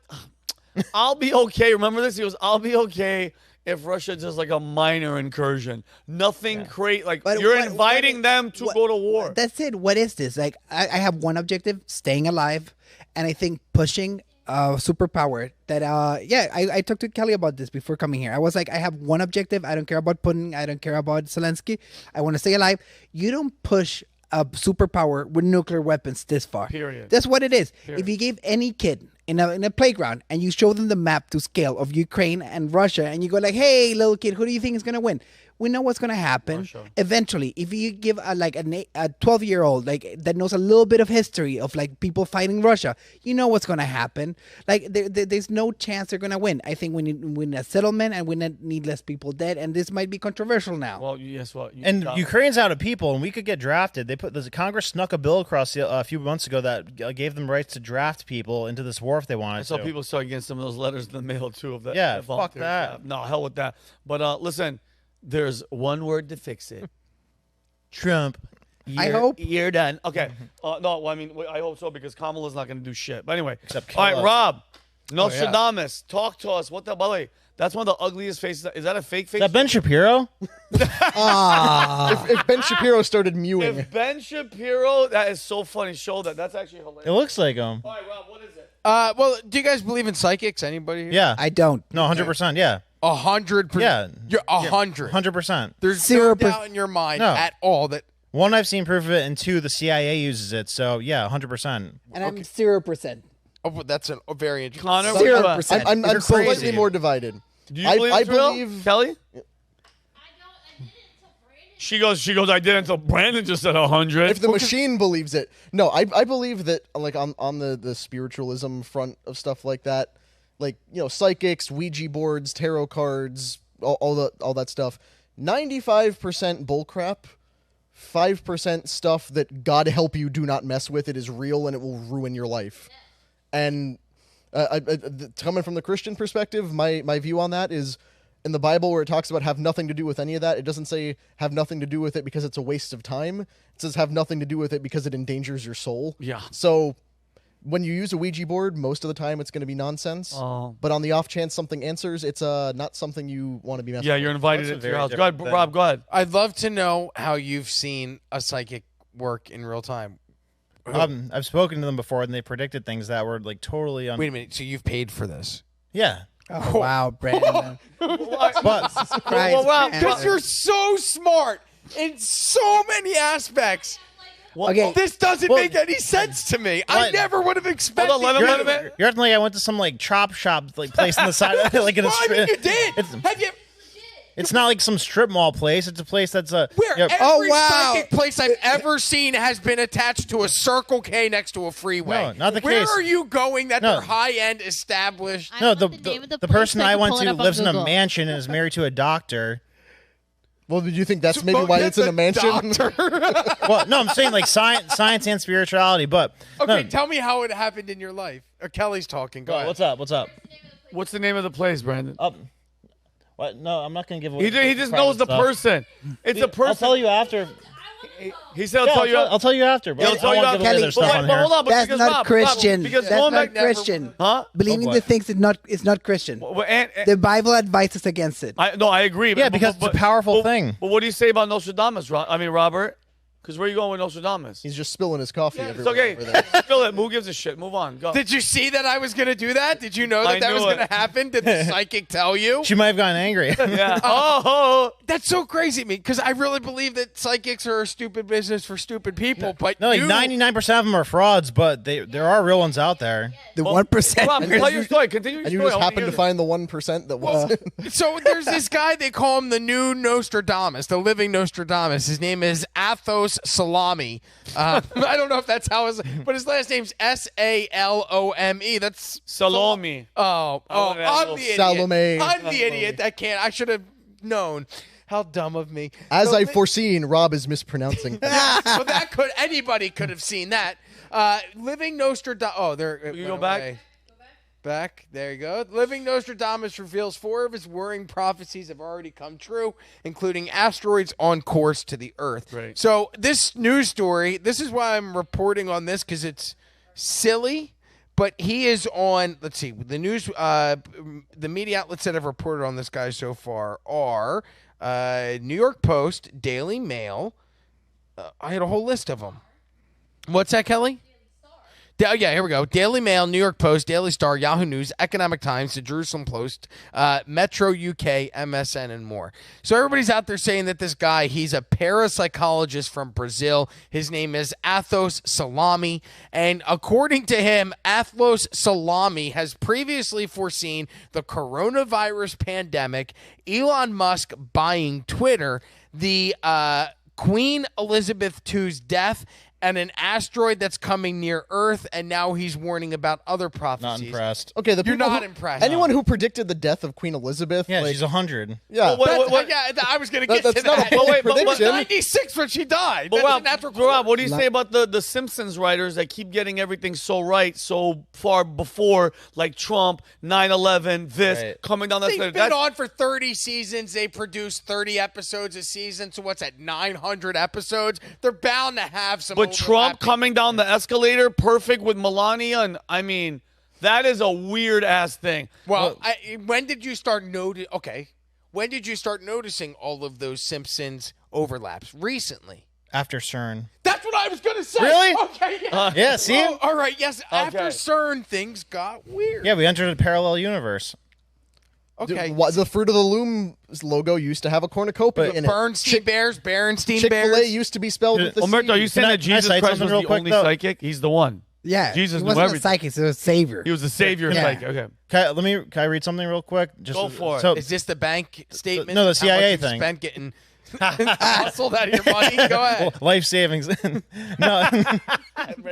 I'll be okay." Remember this? He goes, "I'll be okay if Russia does like a minor incursion. Nothing crazy. Like you're inviting them to go to war." That's it. What is this? Like I have one objective: staying alive, and I think pushing. Superpower that I talked to Kelly about this before coming here. I was like, I have one objective. I don't care about Putin. I don't care about Zelensky. I want to stay alive. You don't push a superpower with nuclear weapons this far. Period. That's what it is. Period. If you gave any kid in a playground and you show them the map to scale of Ukraine and Russia, and you go like, hey, little kid, who do you think is going to win? We know what's going to happen. Russia. Eventually, if you give a 12-year-old that knows a little bit of history of like people fighting Russia, you know what's going to happen. Like there's no chance they're going to win. I think we need a settlement, and we need less people dead. And this might be controversial now. Well, yes, Ukraine's out of people, and we could get drafted. Congress snuck a bill across a few months ago that gave them rights to draft people into this war if they wanted. I saw people starting getting some of those letters in the mail too. Of that. Yeah, fuck that. No, hell with that. But listen. There's one word to fix it. Trump. I hope you're done. Okay. No, I mean, I hope so because Kamala's not going to do shit. But anyway. All right, Rob. Nostradamus. Talk to us. What the, by the way, that's one of the ugliest faces. Is that a fake face? Is that Ben Shapiro? If Ben Shapiro started mewing. If Ben Shapiro, that is so funny. Show that. That's actually hilarious. It looks like him. All right, Rob, what is it? Well, do you guys believe in psychics? Anybody here? Yeah. I don't. No, 100%. Yeah. 100%. Yeah. You're 100. 100%. There's no doubt in your mind at all that. One, I've seen proof of it, and two, the CIA uses it. So, yeah, 100%. And I'm 0%. Oh, that's a very interesting. Connor, 0%. I'm slightly more divided. Do you believe it's real? Kelly? She goes, I did until Brandon just said 100. If the machine believes it. No, I believe that, like, on the spiritualism front of stuff like that, like, you know, psychics, Ouija boards, tarot cards, all that stuff. 95% bullcrap, 5% stuff that God help you do not mess with. It is real and it will ruin your life. And coming from the Christian perspective, my view on that is in the Bible where it talks about have nothing to do with any of that, it doesn't say have nothing to do with it because it's a waste of time. It says have nothing to do with it because it endangers your soul. Yeah. So when you use a Ouija board, most of the time it's going to be nonsense. Oh. But on the off chance something answers, it's not something you want to be messing with. Yeah, you're invited into your house. Go ahead, Rob, go ahead. I'd love to know how you've seen a psychic work in real time. I've spoken to them before, and they predicted things that were like totally. Wait a minute. So you've paid for this? Yeah. Oh, wow, Brandon. But because you're so smart in so many aspects. Okay. This doesn't make any sense to me. I never would have expected. Hold on, let him. You're acting like I went to some like chop shop like place on the side, like in a strip. You did. Have you? It's not like some strip mall place. It's a place that's a where every psychic place I've ever seen has been attached to a Circle K next to a freeway. No, not the Where case. Where are you going that they're high-end established? No, the person I went to lives in a mansion and is married to a doctor. Well, did you think that's maybe why it's in a mansion? Well, no, I'm saying like science and spirituality, but okay, no. Tell me how it happened in your life. Kelly's talking. Go ahead. What's up? What's up? What's the name of the place, Brandon? What? No, I'm not gonna give away. He just knows the person. It's a person. I'll tell you after. He said, "I'll tell you." I'll tell you after. But I'll tell you after. Kelly, hold on, that's not Christian. Because that's not Christian. Huh? Believing the things is not Christian. The Bible advises against it. I agree. Yeah, because it's a powerful thing. But what do you say about Nostradamus? Robert? Because where are you going with Nostradamus? He's just spilling his coffee everywhere. It's okay. Spill it. Who gives a shit? Move on. Go. Did you see that I was going to do that? Did you know that was going to happen? Did the psychic tell you? She might have gotten angry. Yeah. That's so crazy to me because I really believe that psychics are a stupid business for stupid people. But no, like 99% of them are frauds, but there are real ones out there. The 1%. Rob, tell your story. Continue your and story. You just happened to find the 1% that wasn't. So there's this guy, they call him the new Nostradamus, the living Nostradamus. His name is Athos Salami. I don't know if that's how but his last name's Salome. That's Salome. I'm the idiot. Salome. I'm the idiot that can't. I should have known. How dumb of me. As I've foreseen, Rob is mispronouncing. Well, anybody could have seen that. Living Nostradamus. Oh, there. You go back. Back. There you go. Living Nostradamus reveals 4 of his worrying prophecies have already come true, including asteroids on course to the Earth. Right. So this news story, this is why I'm reporting on this, because it's silly, but he is on, let's see, the news, the media outlets that have reported on this guy so far are New York Post, Daily Mail. I had a whole list of them. What's that, Kelly? Yeah, here we go. Daily Mail, New York Post, Daily Star, Yahoo News, Economic Times, the Jerusalem Post, Metro UK, MSN, and more. So everybody's out there saying that this guy, he's a parapsychologist from Brazil. His name is Athos Salami. And according to him, Athos Salami has previously foreseen the coronavirus pandemic, Elon Musk buying Twitter, the Queen Elizabeth II's death, and an asteroid that's coming near Earth, and now he's warning about other prophecies. Not impressed. Okay, You're not impressed. Anyone who predicted the death of Queen Elizabeth, yeah, she's 100. Yeah, yeah, I was going to get to that. Not prediction. 96 when she died. But That's Rob, what do you say about the Simpsons writers that keep getting everything so right so far before, like Trump, 9/11, this coming down that They've side? been on for 30 seasons. They produce 30 episodes a season. So what's that? 900 episodes. They're bound to have some. But Trump coming down the escalator, perfect with Melania, and I mean, that is a weird ass thing. Well, when did you start noticing? Okay, when did you start noticing all of those Simpsons overlaps? Recently. After CERN. That's what I was going to say. Really? Okay. Yeah. Yeah. See. All right. Yes. Okay. After CERN, things got weird. Yeah, we entered a parallel universe. Okay. The Fruit of the Loom logo used to have a cornucopia in it. Bernstein Bears, Berenstein Chick-fil-A Bears. used to be spelled with the Humberto, are you saying that Jesus Christ was the only psychic? He's the one. Yeah. Jesus he knew wasn't everything. a psychic, he was a savior. He was the savior psychic. Okay. Can I read something real quick? Go for it. Is this the bank statement? No, the CIA How much you've thing. spent getting Hustle that your money. Go ahead. Life savings. No,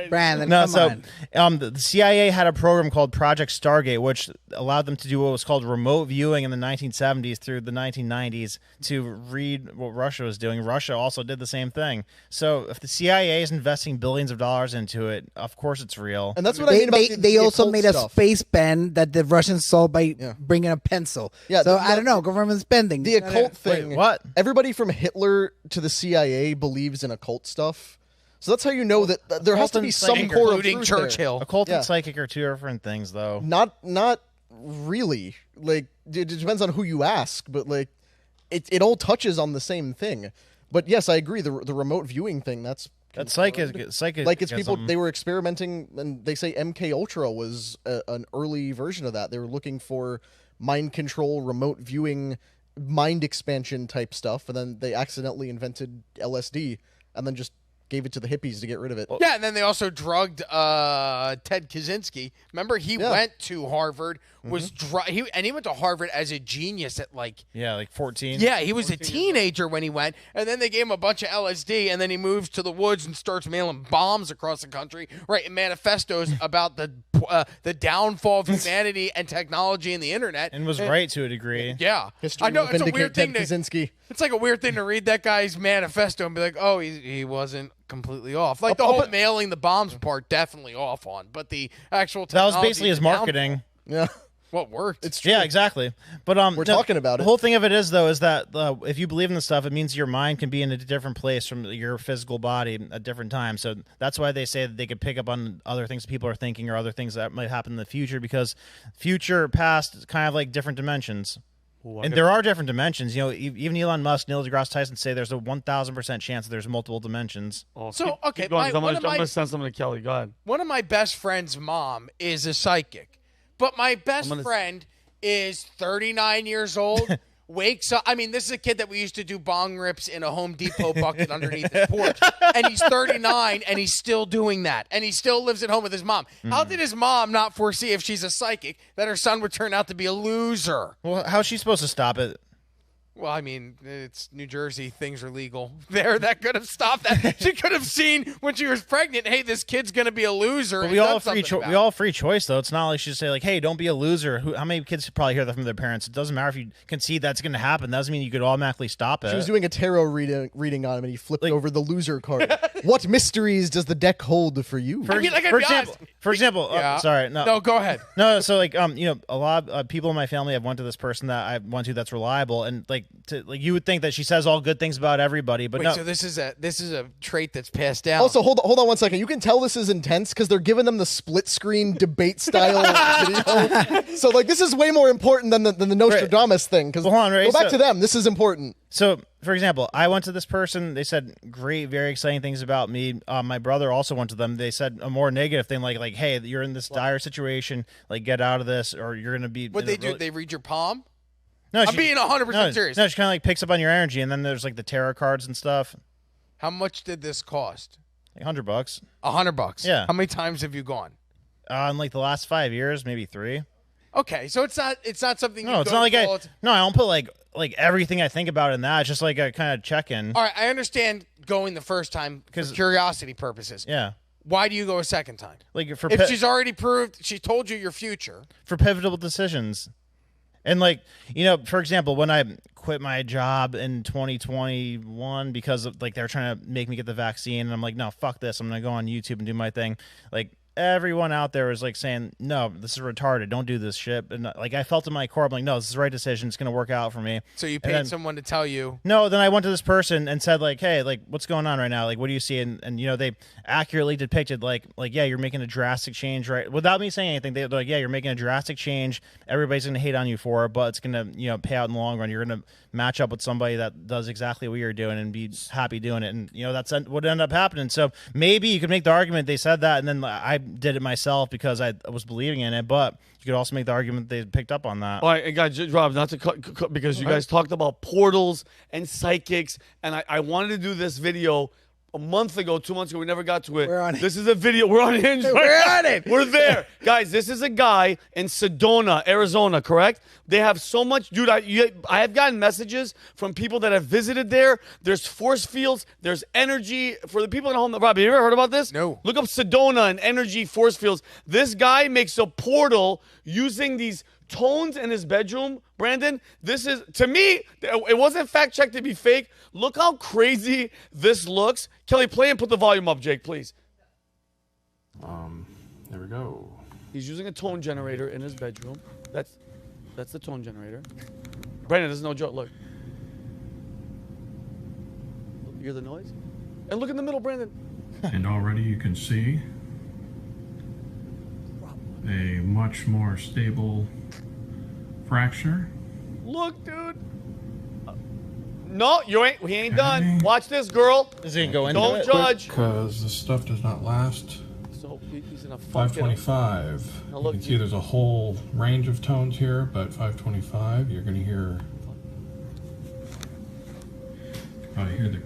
Brandon, no. come So, on. the CIA had a program called Project Stargate, which allowed them to do what was called remote viewing in the 1970s through the 1990s to read what Russia was doing. Russia also did the same thing. So, if the CIA is investing billions of dollars into it, of course it's real. And that's what I mean about They also occult made stuff. a space pen that the Russians solved by bringing a pencil. Yeah, so I don't know, government spending. The occult thing. Wait, what? Everybody from Hitler to the CIA believes in occult stuff. So that's how you know that there has to be some core of including truth Churchill. Occult Yeah. and psychic are two different things, though. there. Not really. Like it depends on who you ask, but like it all touches on the same thing. But yes, I agree. The remote viewing thing, that's psychic. like it's people. They were experimenting, and they say MK Ultra was an early version of that. They were looking for mind control, remote viewing, mind expansion type stuff, and then they accidentally invented LSD, and then just gave it to the hippies to get rid of it. Yeah, and then they also drugged Ted Kaczynski. Remember, he went to Harvard, was he went to Harvard as a genius at like 14. Yeah, he was a teenager when he went, and then they gave him a bunch of LSD, and then he moves to the woods and starts mailing bombs across the country, writing manifestos about the downfall of humanity and technology and the internet. And was right to a degree. Yeah, History I know will it's a vindicate weird thing. Ted Kaczynski. It's like a weird thing to read that guy's manifesto and be like, oh, he wasn't completely off. Like the whole mailing the bombs part, definitely off on, but the actual That was technology, basically his the downfall, marketing. Yeah. what worked? It's true. Yeah, exactly. But We're talking about The it. whole thing of it is, though, is that if you believe in this stuff, it means your mind can be in a different place from your physical body at different times. So that's why they say that they could pick up on other things people are thinking or other things that might happen in the future, because future, past, is kind of like different dimensions. And there are different dimensions. You know, even Elon Musk, Neil deGrasse Tyson say there's a 1,000% chance that there's multiple dimensions. So, okay, I'm one going to send something to Kelly. Go ahead. One of my best friend's mom is a psychic, but my best friend is 39 years old, wakes up. I mean, this is a kid that we used to do bong rips in a Home Depot bucket underneath his porch, and he's 39, and he's still doing that, and he still lives at home with his mom. How did his mom not foresee, if she's a psychic, that her son would turn out to be a loser? Well, how's she supposed to stop it? Well, I mean, it's New Jersey. Things are legal there. That could have stopped that. She could have seen when she was pregnant, hey, this kid's going to be a loser. But we all have free choice, though. It's not like she should say, like, hey, don't be a loser. How many kids probably hear that from their parents? It doesn't matter if you concede that's going to happen. That doesn't mean you could automatically stop it. She was doing a tarot reading on him, and he flipped over the loser card. What mysteries does the deck hold for you? For example, sorry, no, go ahead. No, so like, a lot of people in my family have went to this person that I went to that's reliable, and like you would think that she says all good things about everybody, but Wait, no. so this is a trait that's passed down. Also, hold on 1 second. You can tell this is intense because they're giving them the split screen debate style video. So like this is way more important than the Nostradamus thing. Because go back to them. This is important. So, for example, I went to this person. They said great, very exciting things about me. My brother also went to them. They said a more negative thing, like, hey, you're in this dire situation. Like, get out of this, or you're going to be. What they do? They read your palm? No, I'm being 100% serious. No, she kind of like picks up on your energy, and then there's like the tarot cards and stuff. How much did this cost? Like $100. $100. Yeah. How many times have you gone? In like the last 5 years, maybe 3. Okay, so it's not something. No, it's not like I don't put like everything I think about in that. It's just like a kind of check in. All right, I understand going the first time for curiosity purposes. Yeah. Why do you go a second time? Like if she's already proved, she told you your future. For pivotal decisions. And like, for example, when I quit my job in 2021 because of like they were trying to make me get the vaccine, and I'm like, no, fuck this. I'm going to go on YouTube and do my thing. Like everyone out there was like saying, no, this is retarded. Don't do this shit. And like I felt in my core, I'm like, no, this is the right decision. It's going to work out for me. So you paid someone to tell you? No, then I went to this person and said like, hey, like what's going on right now? Like, what do you see? And they accurately depicted like, yeah, you're making a drastic change, right? Without me saying anything, they're like, yeah, you're making a drastic change. Everybody's going to hate on you for it, but it's going to, pay out in the long run. You're going to match up with somebody that does exactly what you're doing and be happy doing it. And, that's what ended up happening. So maybe you could make the argument they said that, and then I did it myself because I was believing in it, but you could also make the argument they picked up on that. All right, and guys, Rob, not to cut because you guys talked about portals and psychics, and I wanted to do this video a month ago, 2 months ago. We never got to it. We're on it. This is a video. We're on Hinge. We're on it. We're there. Guys, this is a guy in Sedona, Arizona, correct? They have so much. Dude, I have gotten messages from people that have visited there. There's force fields. There's energy. For the people at home, Rob, have you ever heard about this? No. Look up Sedona and energy force fields. This guy makes a portal using these tones in his bedroom, Brandon. This is, to me, it wasn't fact-checked to be fake. Look how crazy this looks. Kelly, play and put the volume up, Jake, please. There we go. He's using a tone generator in his bedroom. That's the tone generator. Brandon, this is no joke. Look. You hear the noise? And look in the middle, Brandon. And already you can see a much more stable fracture. Look, dude. No, he ain't done. Watch this, girl. Does he go into Don't it? judge. Because this stuff does not last. So he's in a 525. Now You look, can see there's a whole range of tones here, but 525, you're going to hear. Probably hear the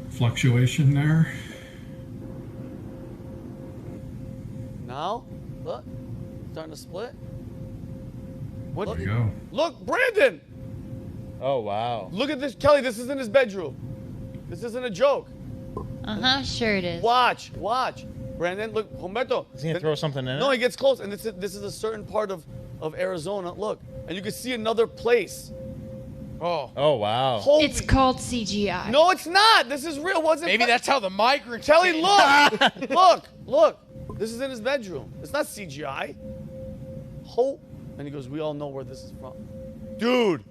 fluctuation there. Now, look, starting to split. What? There you go. Look, Brandon. Oh, wow. Look at this, Kelly. This is in his bedroom. This isn't a joke. Sure it is. Watch. Brandon, look, Humberto. Is he gonna throw something in it? No, he gets close, and this is a certain part of Arizona. Look, and you can see another place. Oh, wow. Holy. It's called CGI. No, it's not. This is real. Maybe that's how the migrants. Kelly, look, look. This is in his bedroom. It's not CGI. And he goes, we all know where this is from, dude.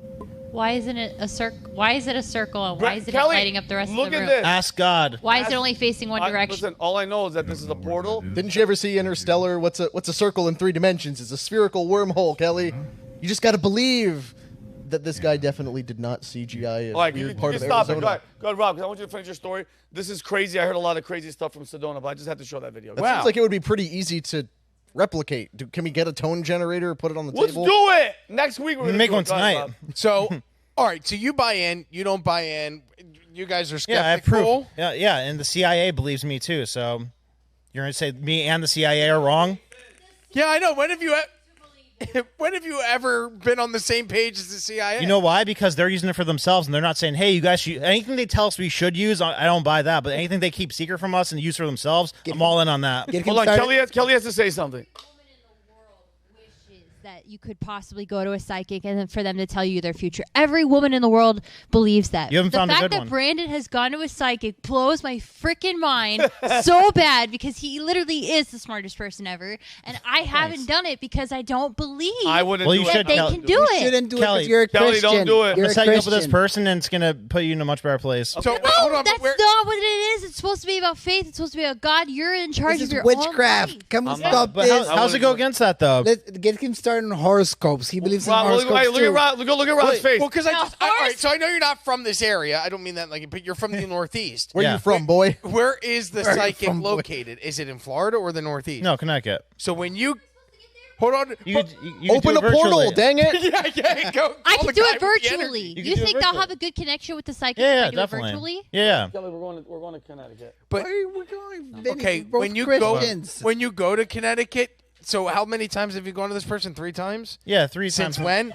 Why isn't it a circle? Why is it a circle? And why isn't Kelly, it lighting up the rest of the room? look at this. Ask God. Why is it only facing one direction? Listen, all I know is that this is a portal. Didn't you ever see Interstellar? What's a circle in 3 dimensions? It's a spherical wormhole, Kelly. You just got to believe that this guy definitely did not CGI a All right, weird you part of stop Arizona. it. Go ahead, Rob, because I want you to finish your story. This is crazy. I heard a lot of crazy stuff from Sedona, but I just had to show that video. That seems like it would be pretty easy to replicate. Can we get a tone generator, put it on the Let's table? do it. Next week we're going to make do one it. Go ahead, tonight. Rob. So, all right. So you buy in. You don't buy in. You guys are Yeah, I have skeptical. proof. Yeah, and the CIA believes me too. So you're gonna say me and the CIA are wrong? Yeah, I know. When have you ever been on the same page as the CIA? You know why? Because they're using it for themselves, and they're not saying, "Hey, you guys, anything they tell us we should use, I don't buy that." But anything they keep secret from us and use for themselves, I'm all in on that. Hold on, Kelly has to say something. That you could possibly go to a psychic and then for them to tell you their future. Every woman in the world believes that. You haven't found a fact good that one. Brandon has gone to a psychic blows my freaking mind so bad because he literally is the smartest person ever, and I haven't done it because I don't believe I wouldn't Well, do you it. should, that they Kelly. can do You it. shouldn't do it Kelly. because you're a Kelly, Christian. don't do it. You're I'm a setting you up with this Christian. person, and it's gonna put you in a much better place. So No, hold on. that's but not what it is. It's supposed to be about faith. It's supposed to be about God. You're in charge This of is your witchcraft. own life. Come on, I'm stop But this. how's it go against that though? Let's get him started on horoscopes. He believes in Rob, horoscopes look at too. Rob. Look at Rob's face. Well, because Now, all right. So I know you're not from this area. I don't mean that but you're from the Northeast. Where Yeah. you from, boy? Where is the Where are you psychic from, boy? located? Is it in Florida or the Northeast? No, Connecticut. So when you hold on, You could Open do a it portal, virtually. dang it! yeah, go. I call can the do guy it with the virtually. energy. You You can do it think they'll virtually. have a good connection with the psychic Yeah, if I do it definitely. virtually? Yeah. Kelly, we're going to Connecticut. But We're going. Vinny, okay, we're both when you go to Connecticut. So how many times have you gone to this person? 3 times? Yeah, 3 times. Since when?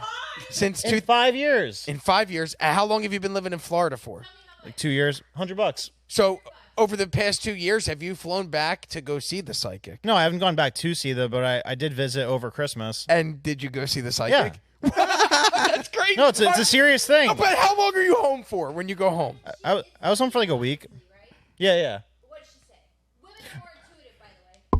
Since In 5 years. In 5 years. How long have you been living in Florida for? Like 2 years. $100. So over the past 2 years, have you flown back to go see the psychic? No, I haven't gone back to see them, but I did visit over Christmas. And did you go see the psychic? Yeah. That's great. No, it's a serious thing. But how long are you home for when you go home? I was home for like a week. Yeah.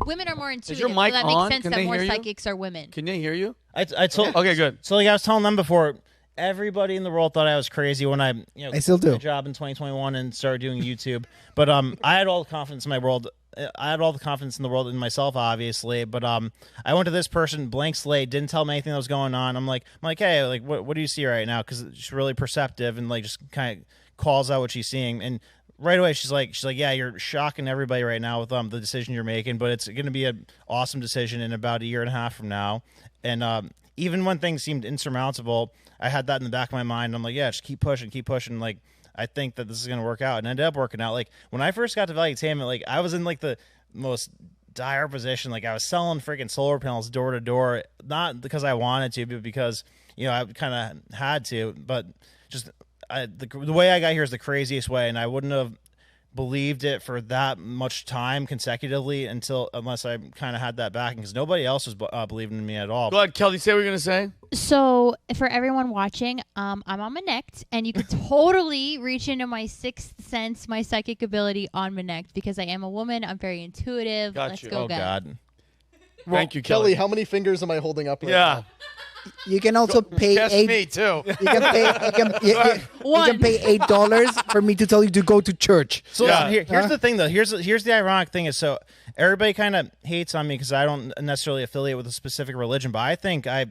Women are more intuitive. your mic so that on? makes sense Can that they more hear you? psychics are women. Can they hear you? I told. Okay, good. So like I was telling them before, everybody in the world thought I was crazy when I I still quit do. my job in 2021 and started doing YouTube. But I had all the confidence in my world. I had all the confidence in the world in myself, obviously. But I went to this person, blank slate, didn't tell them anything that was going on. I'm like, hey, like what do you see right now? Because she's really perceptive and like just kind of calls out what she's seeing. And right away, she's like, yeah, you're shocking everybody right now with the decision you're making, but it's going to be an awesome decision in about 1.5 years from now. And even when things seemed insurmountable, I had that in the back of my mind. I'm like, yeah, just keep pushing. Like, I think that this is going to work out, and it ended up working out. Like when I first got to Valuetainment, like I was in like the most dire position. Like I was selling freaking solar panels door to door, not because I wanted to, but because I kind of had to. But just the way I got here is the craziest way, and I wouldn't have believed it for that much time consecutively unless I kind of had that backing, because nobody else was believing in me at all. Go ahead, Kelly. Say what you're gonna say. So for everyone watching, I'm on Manect, and you could totally reach into my sixth sense, my psychic ability on Manect, because I am a woman. I'm very intuitive. Got Let's you. go, Oh guys. God. Thank you, Kelly. How many fingers am I holding up right Yeah. now? You can also pay Guess eight. me too. You can pay. You can pay $8 for me to tell you to go to church. So Yeah. here's the thing, though. Here's the ironic thing is, so everybody kind of hates on me because I don't necessarily affiliate with a specific religion, but I think I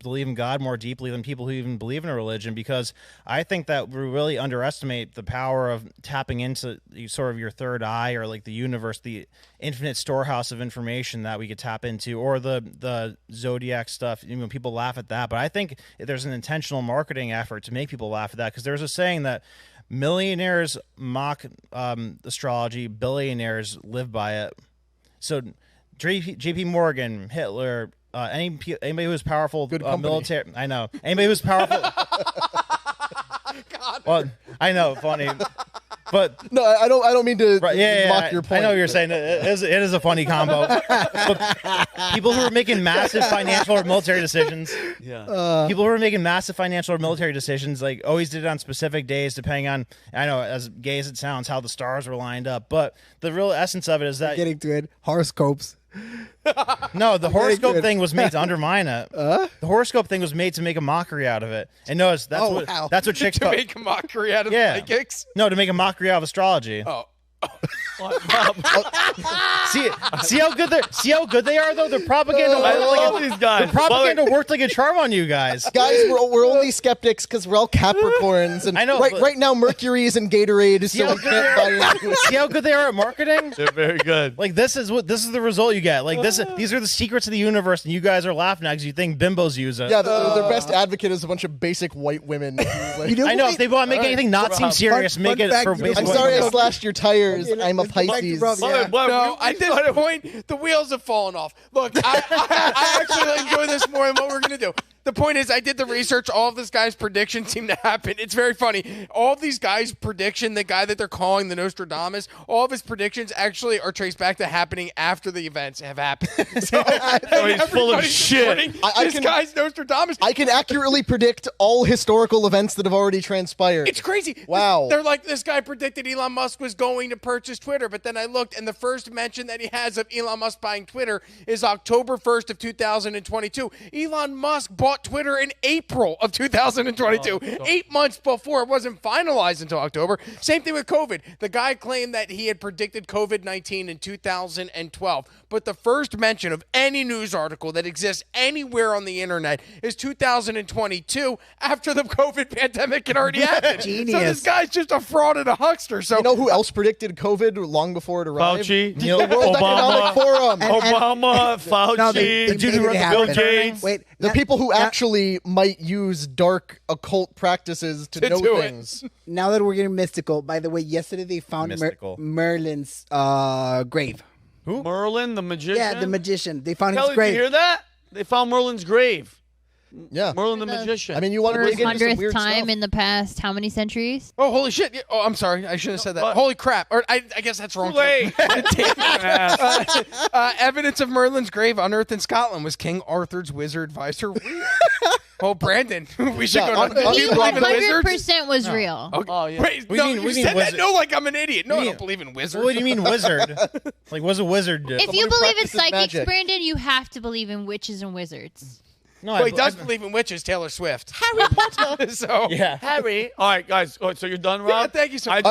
believe in God more deeply than people who even believe in a religion, because I think that we really underestimate the power of tapping into sort of your third eye, or like the universe, the infinite storehouse of information that we could tap into, or the zodiac stuff. People laugh at that, but I think there's an intentional marketing effort to make people laugh at that, because there's a saying that millionaires mock astrology, billionaires live by it. So JP Morgan, Hitler, anybody who was powerful, military. I know anybody who's powerful. God. Well, I know, funny, but no, I don't mean to mock your point. I know what you're saying. It is a funny combo. But people who are making massive financial or military decisions, people who are making massive financial or military decisions, like always did it on specific days, depending on, I know, as gay as it sounds, how the stars were lined up. But the real essence of it is that Getting to it, horoscopes. No, the horoscope thing was made to undermine it. The horoscope thing was made to make a mockery out of it. And notice that's what chicks to make a mockery out of psychics. No, to make a mockery out of astrology. Oh. See how good they are though. Their propaganda. I love these guys. The propaganda worked like a charm on you guys. Guys, we're only skeptics because we're all Capricorns, and I know. Right now, Mercury is in Gatorade, so we can't buy into it. See how good they are at marketing? They're very good. Like this is the result you get. Like these are the secrets of the universe, and you guys are laughing at because you think bimbos use it. Yeah, their best advocate is a bunch of basic white women. I know. If they want to make anything not seem serious, make it for basic. I'm sorry I slashed your tires. I'm a Pisces. No, at this point, the wheels have fallen off. Look, I actually enjoy this more than what we're going to do. The point is, I did the research. All of this guy's predictions seem to happen. It's very funny. All of these guys' prediction, the guy that they're calling the Nostradamus, all of his predictions actually are traced back to happening after the events have happened. So he's full of shit. This guy's Nostradamus. I can accurately predict all historical events that have already transpired. It's crazy. Wow. They're like, this guy predicted Elon Musk was going to purchase Twitter, but then I looked, and the first mention that he has of Elon Musk buying Twitter is October 1st of 2022. Elon Musk bought Twitter in April of 2022, 8 months before. It wasn't finalized until October. Same thing with COVID. The guy claimed that he had predicted COVID-19 in 2012, but the first mention of any news article that exists anywhere on the internet is 2022, after the COVID pandemic had already happened. Genius. So this guy's just a fraud and a huckster. So you know who else predicted COVID long before it arrived? Fauci, The World Economic Forum. Obama, Fauci, No, they dude who made it runs Bill happen. Gates. Wait, The people who actually might use dark occult practices to know do it. things. Now that we're getting mystical, by the way, yesterday they found Mystical. Merlin's grave. Who? Merlin, the magician. Yeah, the magician. They found Kelly, his grave. did you hear that? They found Merlin's grave. Yeah. Merlin the magician. I mean, you want to For dig into some 100th weird time stuff. in the past how many centuries? Oh, holy shit. Yeah, oh, I'm sorry. I shouldn't have said that. What? Holy crap. Or I guess that's wrong. Too late. Evidence of Merlin's grave unearthed in Scotland was King Arthur's wizard advisor. Oh, Brandon. We should go to... Do you believe in wizards? 100% was real. Okay. Oh, yeah. Wait, We no, mean- you we mean said that wizard. no like I'm an idiot. No, We I mean- don't believe in wizards. What do you mean wizard? Like, what's a wizard do? If you believe in practices psychics, magic. Brandon, you have to believe in witches and wizards. No, Well, he does believe in witches, Taylor Swift. Harry Potter. So, Yeah. Harry. All right, guys. Oh, so you're done, Rob? yeah, thank you so much.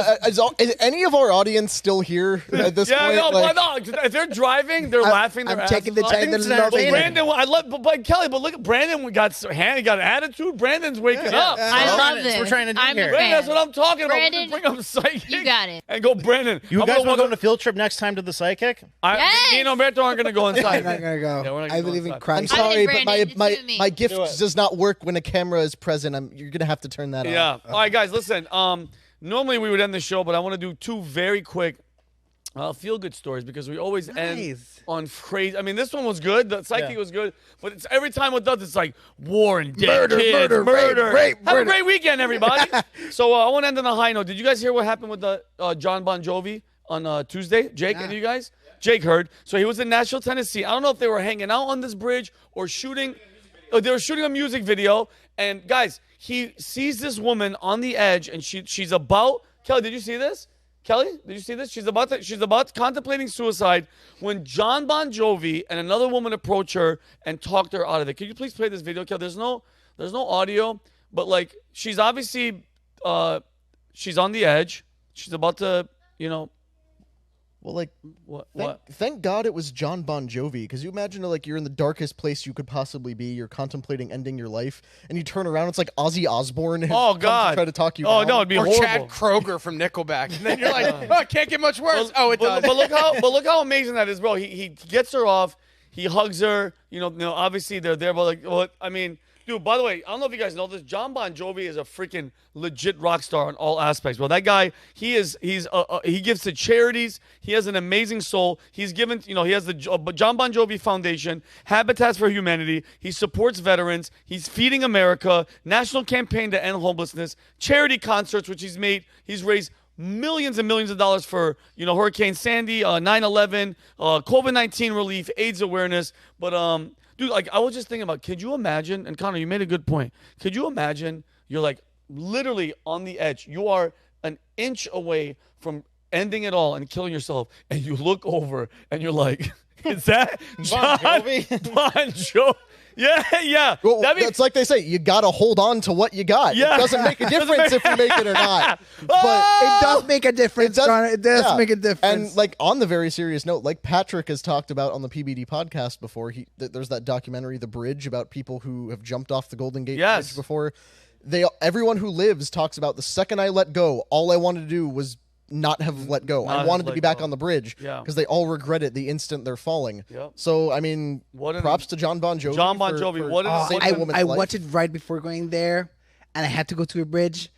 Is any of our audience still here at this Yeah, point? no, Like- why not? If they're driving, they're laughing. I'm Their checking the asses off. chat. They're But loving it. Brandon, I love, but Kelly, but look at Brandon. We got he got an attitude. Brandon's waking up. I We're love trying to- this. we're trying to do I'm here. a Brandon, fan. that's what I'm talking about. Brandon, Bring up psychic. you got it. And go, Brandon. You I'm guys gonna want to go on walk a field trip next time to the psychic? Yes! Me and Humberto aren't going to go inside. I'm not gonna go. Yeah, we're not gonna I go believe in inside. I'm Christ. sorry, but Brandon, just do me. my gift does not work when a camera is present. You're gonna have to turn that off. Yeah. All right, guys, listen. normally we would end the show, but I want to do 2 very quick feel-good stories because we always end on crazy. I mean, this one was good. The psychic was good, but it's every time it does, it's like war and dead kids, murder. Rape, Have murder. a great weekend, everybody. So I want to end on a high note. Did you guys hear what happened with the John Bon Jovi on Tuesday? Jake, any of you guys? Jake heard. So he was in Nashville, Tennessee. I don't know if they were hanging out on this bridge or shooting. They were shooting a music video. And guys, he sees this woman on the edge, and she's about. Kelly, did you see this? Kelly, did you see this? She's about contemplating suicide when John Bon Jovi and another woman approach her and talked her out of it. Can you please play this video, Kelly? There's no audio, but like she's obviously she's on the edge. She's about to, Well, like, what? Thank God it was John Bon Jovi, because you imagine like you're in the darkest place you could possibly be. You're contemplating ending your life, and you turn around, it's like Ozzy Osbourne. Oh God! To try to talk you. Oh down. no, it'd be or horrible. Chad Kroeger from Nickelback, and then you're like, oh, it can't get much worse. It does. But look how amazing that is, bro. He gets her off. He hugs her. Obviously they're there, but like, well, I mean. Dude, by the way, I don't know if you guys know this. John Bon Jovi is a freaking legit rock star in all aspects. Well, that guy, he gives to charities. He has an amazing soul. He's given, he has the John Bon Jovi Foundation, Habitats for Humanity. He supports veterans. He's feeding America. National campaign to end homelessness. Charity concerts, which he's made. He's raised millions and millions of dollars for, Hurricane Sandy, 9/11, COVID-19 relief, AIDS awareness. But dude, like I was just thinking about, could you imagine? And Connor, you made a good point. Could you imagine? You're like literally on the edge. You are an inch away from ending it all and killing yourself, and you look over and you're like, "Is that John Bon Jovi?" Yeah. Well, it's like they say, you got to hold on to what you got. Yeah. It doesn't make a difference if you make it or not. But it does make a difference, Connor. It does make a difference. And like on the very serious note, like Patrick has talked about on the PBD podcast before, there's that documentary, The Bridge, about people who have jumped off the Golden Gate Bridge before. Everyone who lives talks about the second I let go, all I wanted to do was not have let go. I wanted to be back on the bridge because they all regret it the instant they're falling. Yep. So, I mean, props to John Bon Jovi. John Bon Jovi, what I watched it right before going there, and I had to go to a bridge,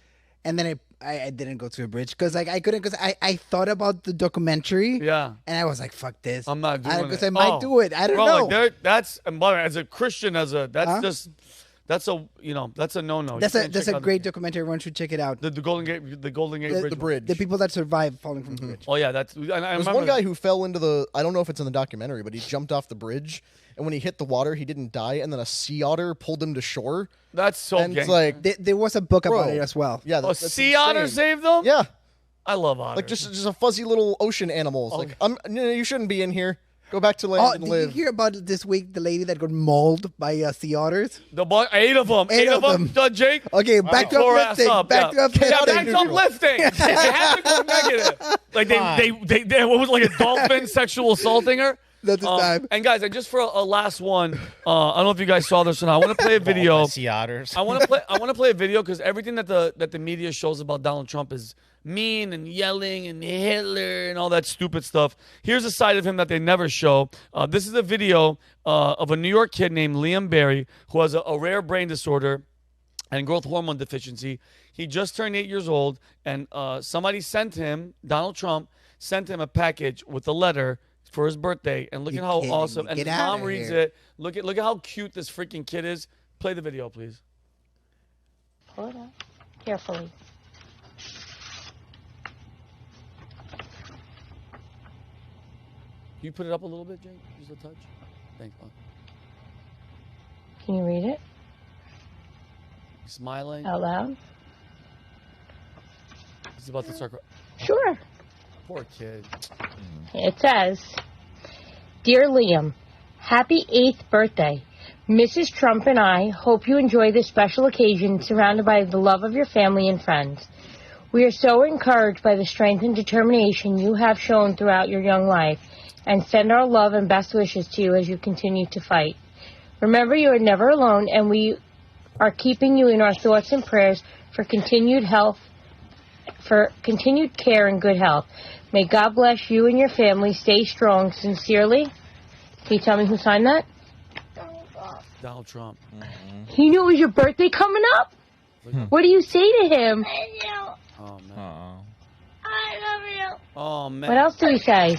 and then I didn't go to a bridge because like I couldn't, because I thought about the documentary, and I was like, fuck this, I'm not doing it because I might do it. I don't know. Like that's, and by the way, as a Christian, that's a no-no. That's a great documentary. Everyone should check it out. The Golden Gate Bridge. The bridge. The people that survived falling from the bridge. Oh yeah, there's one guy who fell into the. I don't know if it's in the documentary, but he jumped off the bridge, and when he hit the water, he didn't die, and then a sea otter pulled him to shore. That's so. And it's like there was a book about it as well. Yeah, a sea otter saved them. Yeah, I love otters. Like just a fuzzy little ocean animal. It's like you shouldn't be in here. Go back to land and live. Did you hear about this week the lady that got mauled by sea otters? 8 of them. 8 of them. Jake. Okay, back to uplifting. Back to uplifting. They have to go negative. Like they what was like a dolphin sexual assaulting her. That's the time. And guys, just for a last one, I don't know if you guys saw this or not. I want to play a video. Sea otters. I want to play a video because everything that the media shows about Donald Trump is mean and yelling and Hitler and all that stupid stuff. Here's a side of him that they never show. This is a video of a New York kid named Liam Berry who has a rare brain disorder and growth hormone deficiency. He just turned 8 years old, and somebody sent him, Donald Trump, sent him a package with a letter for his birthday. And look at how awesome. And his mom reads it. Look at how cute this freaking kid is. Play the video, please. Pull it up carefully. Can you put it up a little bit, Jake? Just a touch. Thanks. Can you read it? Smiling. Out loud? He's about to start. Sure. Poor kid. It says, Dear Liam, happy 8th birthday. Mrs. Trump and I hope you enjoy this special occasion surrounded by the love of your family and friends. We are so encouraged by the strength and determination you have shown throughout your young life, and send our love and best wishes to you as you continue to fight. Remember, you are never alone, and we are keeping you in our thoughts and prayers for continued care and good health. May God bless you and your family. Stay strong. Sincerely. Can you tell me who signed that? Donald Trump. He knew it was your birthday coming up? What do you say to him? Oh, man. Oh, man. What else do we say?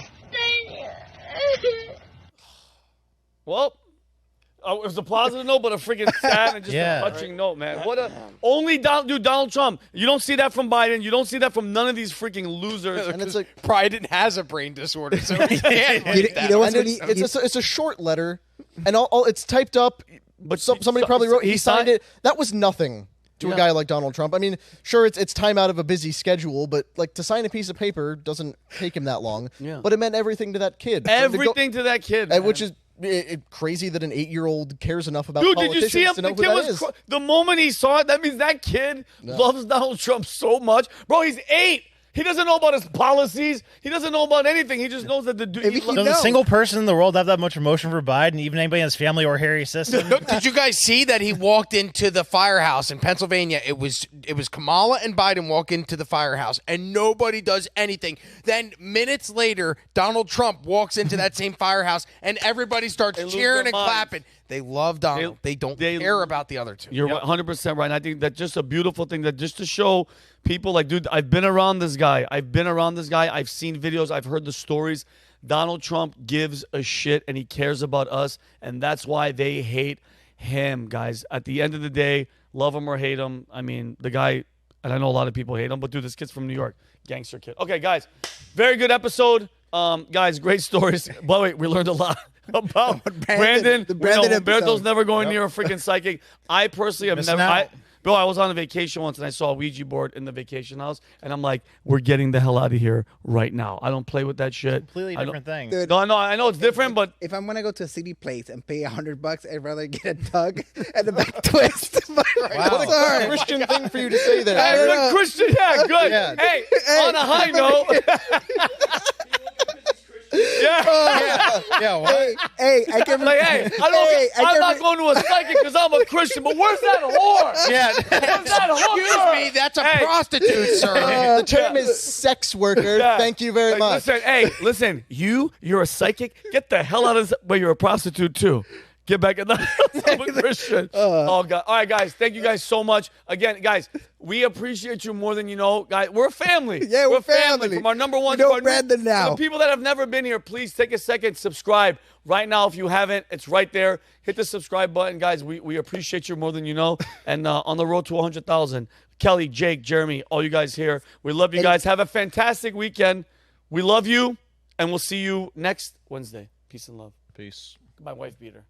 Well, it was a positive note, but a freaking sad and just a touching note, man. What a only Donald Trump. You don't see that from Biden. You don't see that from none of these freaking losers. And it's like Biden has a brain disorder, so he can't. It's a short letter, and all it's typed up. But somebody probably wrote. He signed it. That was nothing to a guy like Donald Trump. I mean, sure, it's time out of a busy schedule, but like to sign a piece of paper doesn't take him that long. Yeah. But it meant everything to that kid. Everything to that kid, man. Which is crazy that an 8-year-old cares enough about Dude, politicians did you see him? to know The who kid that was is. the moment he saw it, that means that kid loves Donald Trump so much. Bro, he's 8. He doesn't know about his policies. He doesn't know about anything. He just knows that the dude. Does a single person in the world have that much emotion for Biden, even anybody in his family or Harry system? Did you guys see that he walked into the firehouse in Pennsylvania? It was Kamala and Biden walk into the firehouse, and nobody does anything. Then minutes later, Donald Trump walks into that same firehouse, and everybody starts cheering and clapping. They love Donald. They don't care about the other two. You're 100% right. And I think that's just a beautiful thing, that just to show people like, dude, I've been around this guy. I've seen videos. I've heard the stories. Donald Trump gives a shit, and he cares about us, and that's why they hate him, guys. At the end of the day, love him or hate him. I mean, the guy, and I know a lot of people hate him, but dude, this kid's from New York. Gangster kid. Okay, guys, very good episode. Guys, great stories. By the way, we learned a lot about Brandon. Humberto's never going near a freaking psychic. I personally have never. Bro, I was on a vacation once and I saw a Ouija board in the vacation house, and I'm like, we're getting the hell out of here right now. I don't play with that shit. Completely different thing. Dude, No, I know it's different, but if I'm gonna go to a CD place and pay $100, I'd rather get a tug and a back twist. What a Christian thing for you to say there. Hey, Christian, yeah, good. Yeah. Hey, on a high note. Yeah. What? Hey, I can. Like, hey, I'm not going to a psychic because I'm a Christian, but where's that whore? Yeah. Where's that hooker? Excuse me, that's a prostitute, sir. The term is sex worker. Yeah. Thank you very much. Listen, you're a psychic. Get the hell out of this. But you're a prostitute too. Get back in the house. I'm a Christian. Oh, God. All right, guys. Thank you guys so much. Again, guys, we appreciate you more than you know. Guys, we're a family. Yeah, we're family. From our number one You know to our Brandon now. The people that have never been here, please take a second, subscribe. Right now, if you haven't, it's right there. Hit the subscribe button, guys. We appreciate you more than you know. And on the road to 100,000, Kelly, Jake, Jeremy, all you guys here. We love you guys. Have a fantastic weekend. We love you, and we'll see you next Wednesday. Peace and love. Peace. My wife beater.